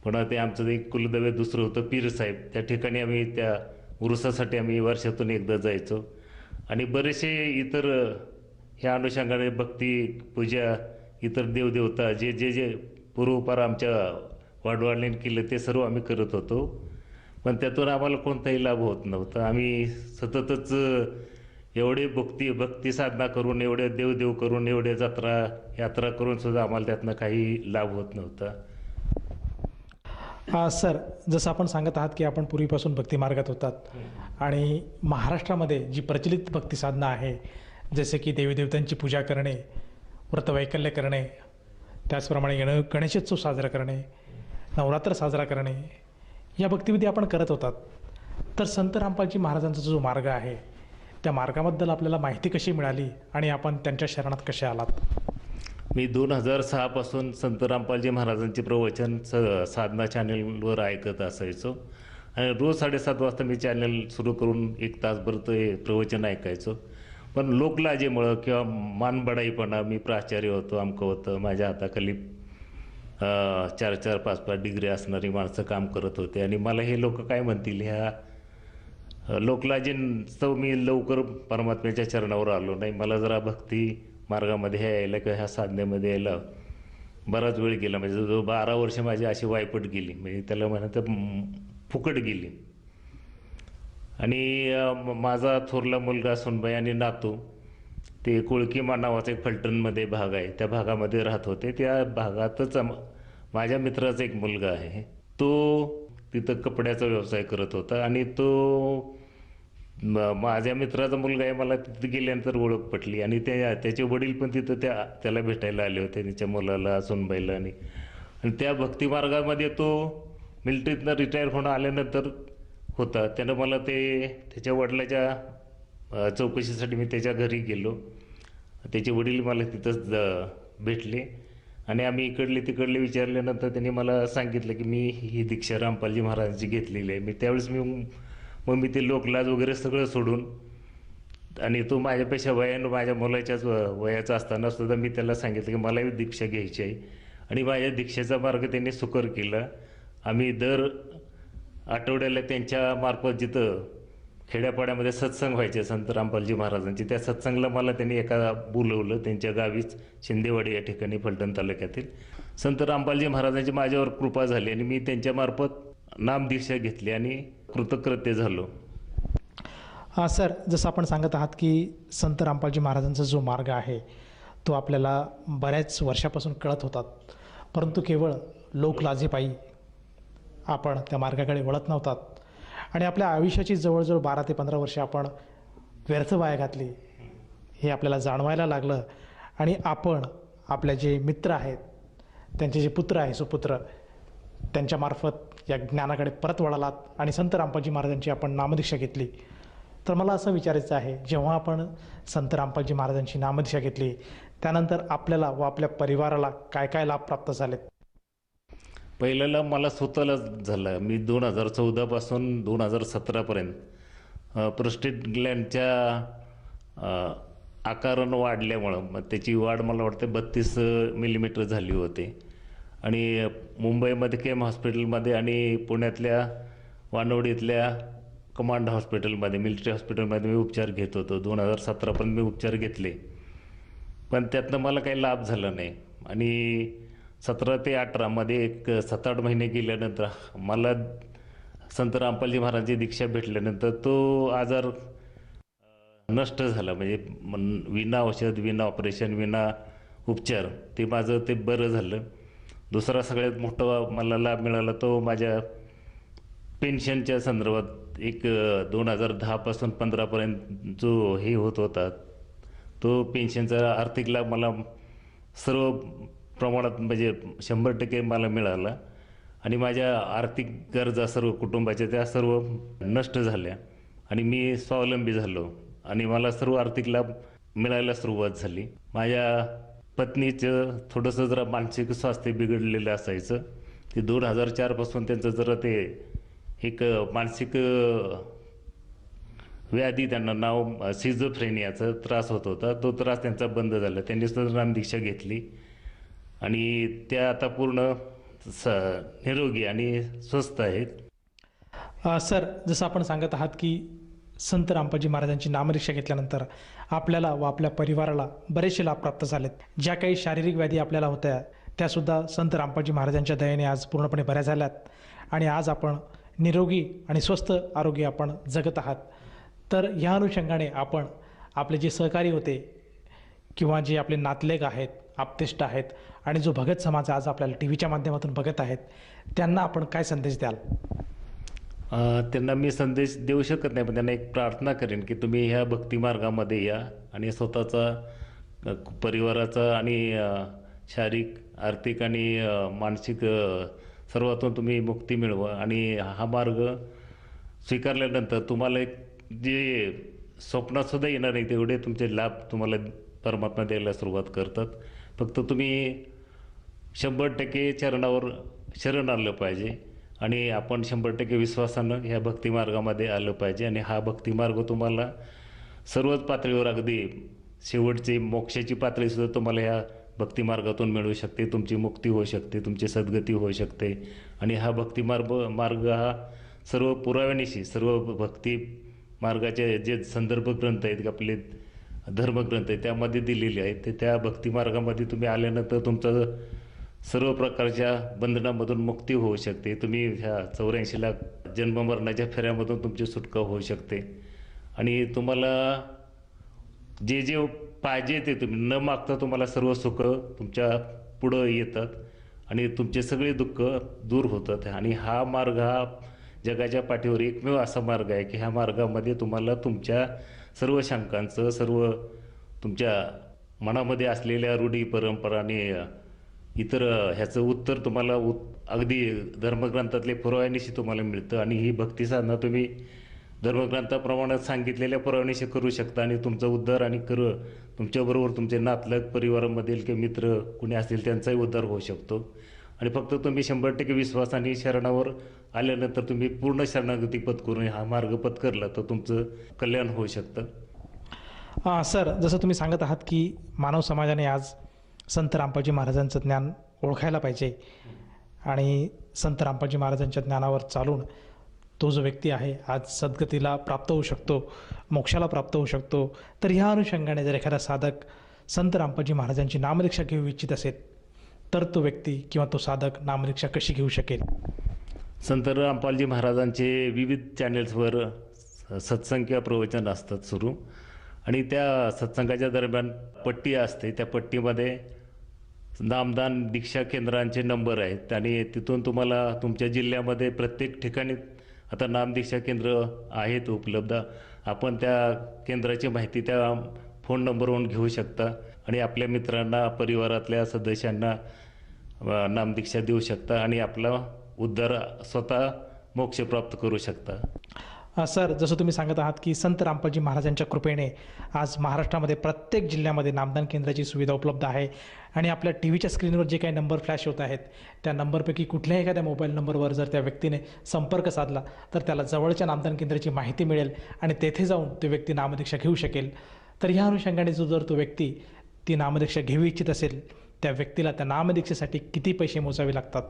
पुन्हा ते आमचं एक कुलदैवत दुसरं होतं पीरसाहेब, त्या ठिकाणी आम्ही त्या उरुसासाठी आम्ही वर्षातून एकदा जायचो. आणि बरेचसे इतर ह्या अनुषंगाने भक्ती पूजा, इतर देवदेवता जे जे जे पूर्वपार आमच्या वाडवडिलांनी केलं ते सर्व आम्ही करत होतो. पण त्यातून आम्हाला कोणताही लाभ होत नव्हता. आम्ही सततच एवढे भक्ती साधना करून, एवढे देवदेव करून, एवढे यात्रा करून सुद्धा आम्हाला त्यातनं काही लाभ होत नव्हता. सर, जसं आपण सांगत आहात की आपण पूर्वीपासून भक्ती मार्गात होतात आणि महाराष्ट्रामध्ये जी प्रचलित भक्ती साधना आहे, जसे की देवीदेवतांची पूजा करणे, व्रतवैकल्य करणे, त्याचप्रमाणे गणेशोत्सव साजरा करणे, नवरात्र साजरा करणे, या भक्तिविधी आपण करत होतात. तर संत रामपालजी महाराजांचा जो मार्ग आहे त्या मार्गाबद्दल आपल्याला माहिती कशी मिळाली आणि आपण त्यांच्या शरणात कसे आलात? मी 2006 पासून संत रामपालजी महाराजांचे प्रवचन साधना चॅनलवर ऐकत असायचो आणि रोज 7:30 वाजता मी चॅनल सुरू करून 1 तासभर ते प्रवचन ऐकायचो. पण लोकलाजेमुळं किंवा मानबडाईपणा, मी प्राचार्य होतो, अमकं होतं, माझ्या हाताखाली 4-4, 5-5 डिग्री असणारी माणसं काम करत होते आणि मला हे लोक काय म्हणतील ह्या लोकलाजेस्तव मी लवकर परमात्म्याच्या चरणावर आलो नाही. मला जरा भक्ती मार्गामध्ये यायला किंवा ह्या साधनेमध्ये यायला बराच वेळ गेला. म्हणजे जो 12 वर्ष माझी अशी वायपट गेली, म्हणजे त्याला म्हणतं फुकट गेली. आणि माझा थोरला मुलगा सुनबाई आणि नातू ते कोळकीमा नावाचा एक फलटणमध्ये भाग आहे, त्या भागामध्ये राहत होते. त्या भागातच माझ्या मित्राचा एक मुलगा आहे, तो तिथं कपड्याचा व्यवसाय करत होता आणि तो माझ्या मित्राचा मुलगा आहे. मला तिथे गेल्यानंतर ओळख पटली आणि त्याचे वडील पण तिथं त्याला भेटायला आले होते, त्याच्या मुलाला, सुनबाईला. आणि त्या भक्तिमार्गामध्ये तो मिलिटरीतनं रिटायर होऊन आल्यानंतर होता. त्यानं मला त्याच्या वडिलाच्या चौकशीसाठी मी त्याच्या घरी गेलो. त्याचे वडील मला तिथंच भेटले आणि आम्ही इकडले तिकडले विचारल्यानंतर त्यांनी मला सांगितलं की मी ही दीक्षा रामपालजी महाराजांची घेतलेली आहे. त्यावेळेस मी ते लोकलाज वगैरे सगळं सोडून, आणि तो माझ्यापेक्षा वयानं माझ्या मुलाच्याच वयाचा असताना सुद्धा मी त्याला सांगितलं की मलाही दीक्षा घ्यायची आहे. आणि माझ्या दीक्षेचा मार्ग त्यांनी सुकर केला. आम्ही दर आठवड्याला त्यांच्या मार्फत जिथं खेड्यापाड्यामध्ये सत्संग व्हायचे संत रामपालजी महाराजांचे, त्या सत्संगला मला त्यांनी एका बोलवलं त्यांच्या गावीच, शिंदेवाडी या ठिकाणी, फलटण तालुक्यातील. संत रामपालजी महाराजांची माझ्यावर कृपा झाली आणि मी त्यांच्या मार्फत नामदीक्षा घेतली आणि कृतकृत्य झालो. सर, जसं आपण सांगत आहात की संत रामपालजी महाराजांचा जो मार्ग आहे तो आपल्याला बऱ्याच वर्षापासून कळत होतात, परंतु केवळ लोकलाजेपायी आपण त्या मार्गाकडे वळत नव्हतात आणि आपल्या आयुष्याची जवळजवळ 12 ते 15 वर्षे आपण व्यर्थ वाया घातली हे आपल्याला जाणवायला लागलं. आणि आपण आपले जे मित्र आहेत, त्यांचे जे पुत्र आहे, सुपुत्र, त्यांच्यामार्फत या ज्ञानाकडे परत वळालात आणि संत रामपालजी महाराजांची आपण नामदीक्षा घेतली. तर मला असं विचारायचं आहे, जेव्हा आपण संत रामपालजी महाराजांची नामदीक्षा घेतली त्यानंतर आपल्याला व आपल्या परिवाराला काय काय लाभ प्राप्त झालेत? पहिल्याला मला स्वतःला झालं. मी 2014 पासून 2017पर्यंत प्रोस्टेट ग्लँडच्या आकारानं वाढल्यामुळं मग त्याची वाढ मला वाटतं 32 मिलीमीटर झाली होती. आणि मुंबईमध्ये केम हॉस्पिटलमध्ये आणि पुण्यातल्या वानवडीतल्या कमांड हॉस्पिटलमध्ये, मिलिटरी हॉस्पिटलमध्ये मी उपचार घेत होतो. 2017पर्यंत मी उपचार घेतले, पण त्यातनं मला काही लाभ झाला नाही. आणि 17 ते 18मध्ये एक 7-8 महिने गेल्यानंतर मला संत रामपालजी महाराजांची दीक्षा भेटल्यानंतर तो आजार नष्ट झाला. म्हणजे विना औषध, विना ऑपरेशन, विना उपचार ते माझं ते बरं झालं. दुसरा सगळ्यात मोठा मला लाभ मिळाला तो माझ्या पेन्शनच्या संदर्भात. एक 2010 पासून 15पर्यंत जो हे होत होता तो पेन्शनचा आर्थिक लाभ मला सर्व प्रमाणात म्हणजे 100% मला मिळाला. आणि माझ्या आर्थिक गरजा सर्व कुटुंबाच्या त्या सर्व नष्ट झाल्या आणि मी स्वावलंबी झालो आणि मला सर्व आर्थिक लाभ मिळायला सुरुवात झाली. माझ्या पत्नीचं थोडंसं जरा मानसिक स्वास्थ्य बिघडलेलं असायचं. ते 2004 पासून त्यांचं जरा ते एक मानसिक व्याधी, त्यांना नाव सिझोफ्रेनियाचा त्रास होत होता. तो त्रास त्यांचा बंद झाला. त्यांनी सुद्धा नामदीक्षा घेतली आणि त्या आता पूर्ण निरोगी आणि स्वस्थ आहेत. सर, जसं आपण सांगत आहात की संत रामपालजी महाराजांची नामदीक्षा घेतल्यानंतर आपल्याला व आपल्या परिवाराला बरेचसे लाभ प्राप्त झालेत. ज्या काही शारीरिक व्याधी आपल्याला होत्या त्यासुद्धा संत रामपालजी महाराजांच्या दयेने आज पूर्णपणे बऱ्या झाल्यात आणि आज आपण निरोगी आणि स्वस्थ आरोग्य आपण जगत आहात. तर ह्या अनुषंगाने आपण आपले जे सहकारी होते किंवा जे आपले नातलेग आहेत, आप्तेष्ट आहेत आणि जो भगत समाज आज आपल्याला टीव्हीच्या माध्यमातून बघत आहेत त्यांना आपण काय संदेश द्याल? त्यांना मी संदेश देऊ शकत नाही, पण त्यांना एक प्रार्थना करेन की तुम्ही ह्या भक्तिमार्गामध्ये या आणि स्वतःचा, परिवाराचा आणि शारीरिक, आर्थिक आणि मानसिक सर्वातून तुम्ही मुक्ती मिळवा. आणि हा मार्ग स्वीकारल्यानंतर तुम्हाला एक जे स्वप्नात सुद्धा येणार नाही तेवढे तुमचे लाभ तुम्हाला परमात्मा द्यायला सुरुवात करतात. फक्त तुम्ही 100% चरणावर शरण आलं पाहिजे आणि आपण 100% विश्वासानं ह्या भक्तिमार्गामध्ये आलं पाहिजे. आणि हा भक्तिमार्ग तुम्हाला सर्वच पातळीवर, अगदी शेवटची मोक्षाची पातळीसुद्धा तुम्हाला ह्या भक्तिमार्गातून मिळू शकते. तुमची मुक्ती होऊ शकते, तुमची सद्गती होऊ शकते. आणि हा भक्तिमार्ग हा सर्व पुराव्यानिशी, सर्व भक्ती मार्गाचे जे संदर्भ ग्रंथ आहेत, आपले धर्मग्रंथ आहेत, त्यामध्ये दिलेले आहेत. ते त्या भक्तिमार्गामध्ये तुम्ही आल्यानंतर तुमचं सर्व प्रकारच्या बंधनामधून मुक्ती होऊ शकते. तुम्ही ह्या 84 लाख जन्ममरणाच्या फेऱ्यामधून तुमची सुटका होऊ शकते. आणि तुम्हाला जे जे पाहिजे ते तुम्ही न मागता तुम्हाला सर्व सुख तुमच्या पुढं येतात आणि तुमचे सगळे दुःख दूर होतात. आणि हा मार्ग हा जगाच्या पाठीवर एकमेव असा मार्ग आहे की ह्या मार्गामध्ये तुम्हाला तुमच्या सर्व शंकांचं, सर्व तुमच्या मनामध्ये असलेल्या रूढी परंपरा आणि इतर ह्याचं उत्तर तुम्हाला अगदी धर्मग्रंथातले पुराव्यानिशी तुम्हाला मिळतं. आणि ही भक्ती साधना तुम्ही धर्मग्रंथाप्रमाणे सांगितलेल्या पुराव्यानिशी करू शकता आणि तुमचा उद्धार आणि तुमच्याबरोबर तुमचे नातलग, परिवारामधील किंवा मित्र कुणी असतील त्यांचाही उद्धार होऊ शकतो. आणि फक्त तुम्ही 100% विश्वासाने शरणावर आल्यानंतर तुम्ही पूर्ण शरणागती पत्करून हा मार्ग पत्करला तर तुमचं कल्याण होऊ शकतं. सर, जसं तुम्ही सांगत आहात की मानव समाजाने आज संत रामपालजी महाराजांचं ज्ञान ओळखायला पाहिजे आणि संत रामपालजी महाराजांच्या ज्ञानावर चालून तो जो व्यक्ती आहे आज सद्गतीला प्राप्त होऊ शकतो, मोक्षाला प्राप्त होऊ शकतो. तर ह्या अनुषंगाने जर एखादा साधक संत रामपालजी महाराजांची नामदीक्षा घेऊ इच्छित असेल तर तो व्यक्ती किंवा तो साधक नामदीक्षा कशी घेऊ शकेल? संत रामपालजी महाराजांचे विविध चॅनेल्सवर सत्संग किंवा प्रवचन असतात सुरू. आणि त्या सत्संगाच्या दरम्यान पट्टी असते. त्या पट्टीमध्ये नामदान दीक्षा केंद्रांचे नंबर आहेत आणि तिथून तुम्हाला तुमच्या जिल्ह्यामध्ये प्रत्येक ठिकाणी आता नामदीक्षा केंद्र आहेत उपलब्ध. आपण त्या केंद्राची माहिती त्या फोन नंबरवरून घेऊ शकता आणि आपल्या मित्रांना, परिवारातल्या सदस्यांना नामदीक्षा देऊ शकता आणि आपला उद्धार स्वतः मोक्ष प्राप्त करू शकता. सर, जसं तुम्ही सांगत आहात की संत रामपालजी महाराजांच्या कृपेने आज महाराष्ट्रामध्ये प्रत्येक जिल्ह्यामध्ये नामदान केंद्राची सुविधा उपलब्ध आहे आणि आपल्या टी व्हीच्या स्क्रीनवर जे काही नंबर फ्लॅश होत आहेत त्या नंबरपैकी कुठल्याही एखाद्या मोबाईल नंबरवर जर त्या व्यक्तीने संपर्क साधला तर त्याला जवळच्या नामदान केंद्राची माहिती मिळेल आणि तेथे जाऊन तो व्यक्ती नामदीक्षा घेऊ शकेल. तर ह्या अनुषंगाने जर तो व्यक्ती ती नामदीक्षा घेऊ इच्छित असेल त्या व्यक्तीला त्या नामदीक्षेसाठी किती पैसे मोजावे लागतात?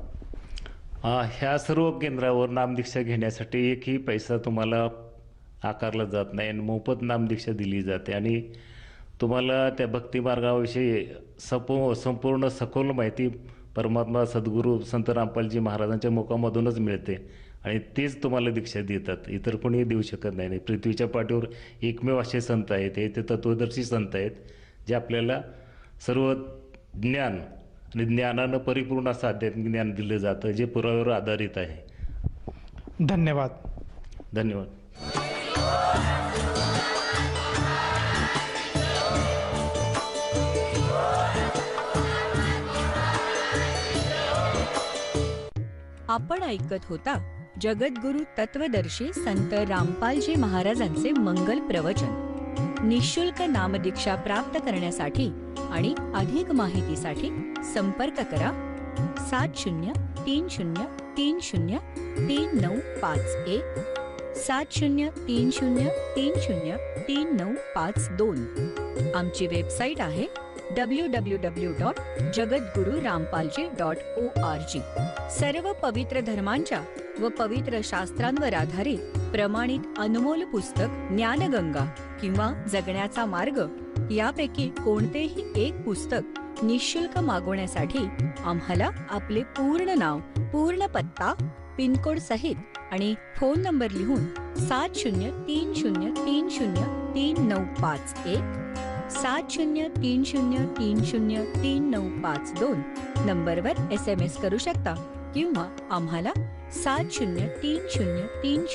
ह्या सर्व केंद्रावर नामदीक्षा घेण्यासाठी एकही पैसा तुम्हाला आकारला जात नाही आणि मोफत नामदीक्षा दिली जाते. आणि तुम्हाला त्या भक्तिमार्गाविषयी संपूर्ण सखोल माहिती परमात्मा सद्गुरू संत रामपालजी महाराजांच्या मुखामधूनच मिळते आणि तेच तुम्हाला दीक्षा देतात. इतर कोणी देऊ शकत नाही. पृथ्वीच्या पाठीवर एकमेव असे संत आहेत, ते तत्वदर्शी संत आहेत जे आपल्याला सर्व ज्ञान आणि ज्ञानानं परिपूर्ण असं आध्यात्मिक ज्ञान दिलं जातं जे पुराव्यावर आधारित आहे. धन्यवाद. धन्यवाद. आपण ऐकत होता जगद्गुरु तत्वदर्शी संत रामपालजी महाराजांचे मंगल प्रवचन. निःशुल्क नामदीक्षा प्राप्त करण्यासाठी आणि अधिक माहितीसाठी संपर्क करा 7030303951 7030303952. आमची वेबसाईट आहे www.jagadgururampalji.org. सर्व पवित्र धर्मांच्या व पवित्र शास्त्रांवर आधारित प्रमाणित अनमोल पुस्तक ज्ञानगंगा किंवा जगण्याचा मार्ग यापैकी कोणतेही एक पुस्तक निःशुल्क मागवण्यासाठी आम्हाला आपले पूर्ण नाव, पूर्ण पत्ता, पिनकोड सहित आणि फोन नंबर लिहून 7030303951 7030303952 नंबरवर SMS करू शकता किंवा आम्हाला 703030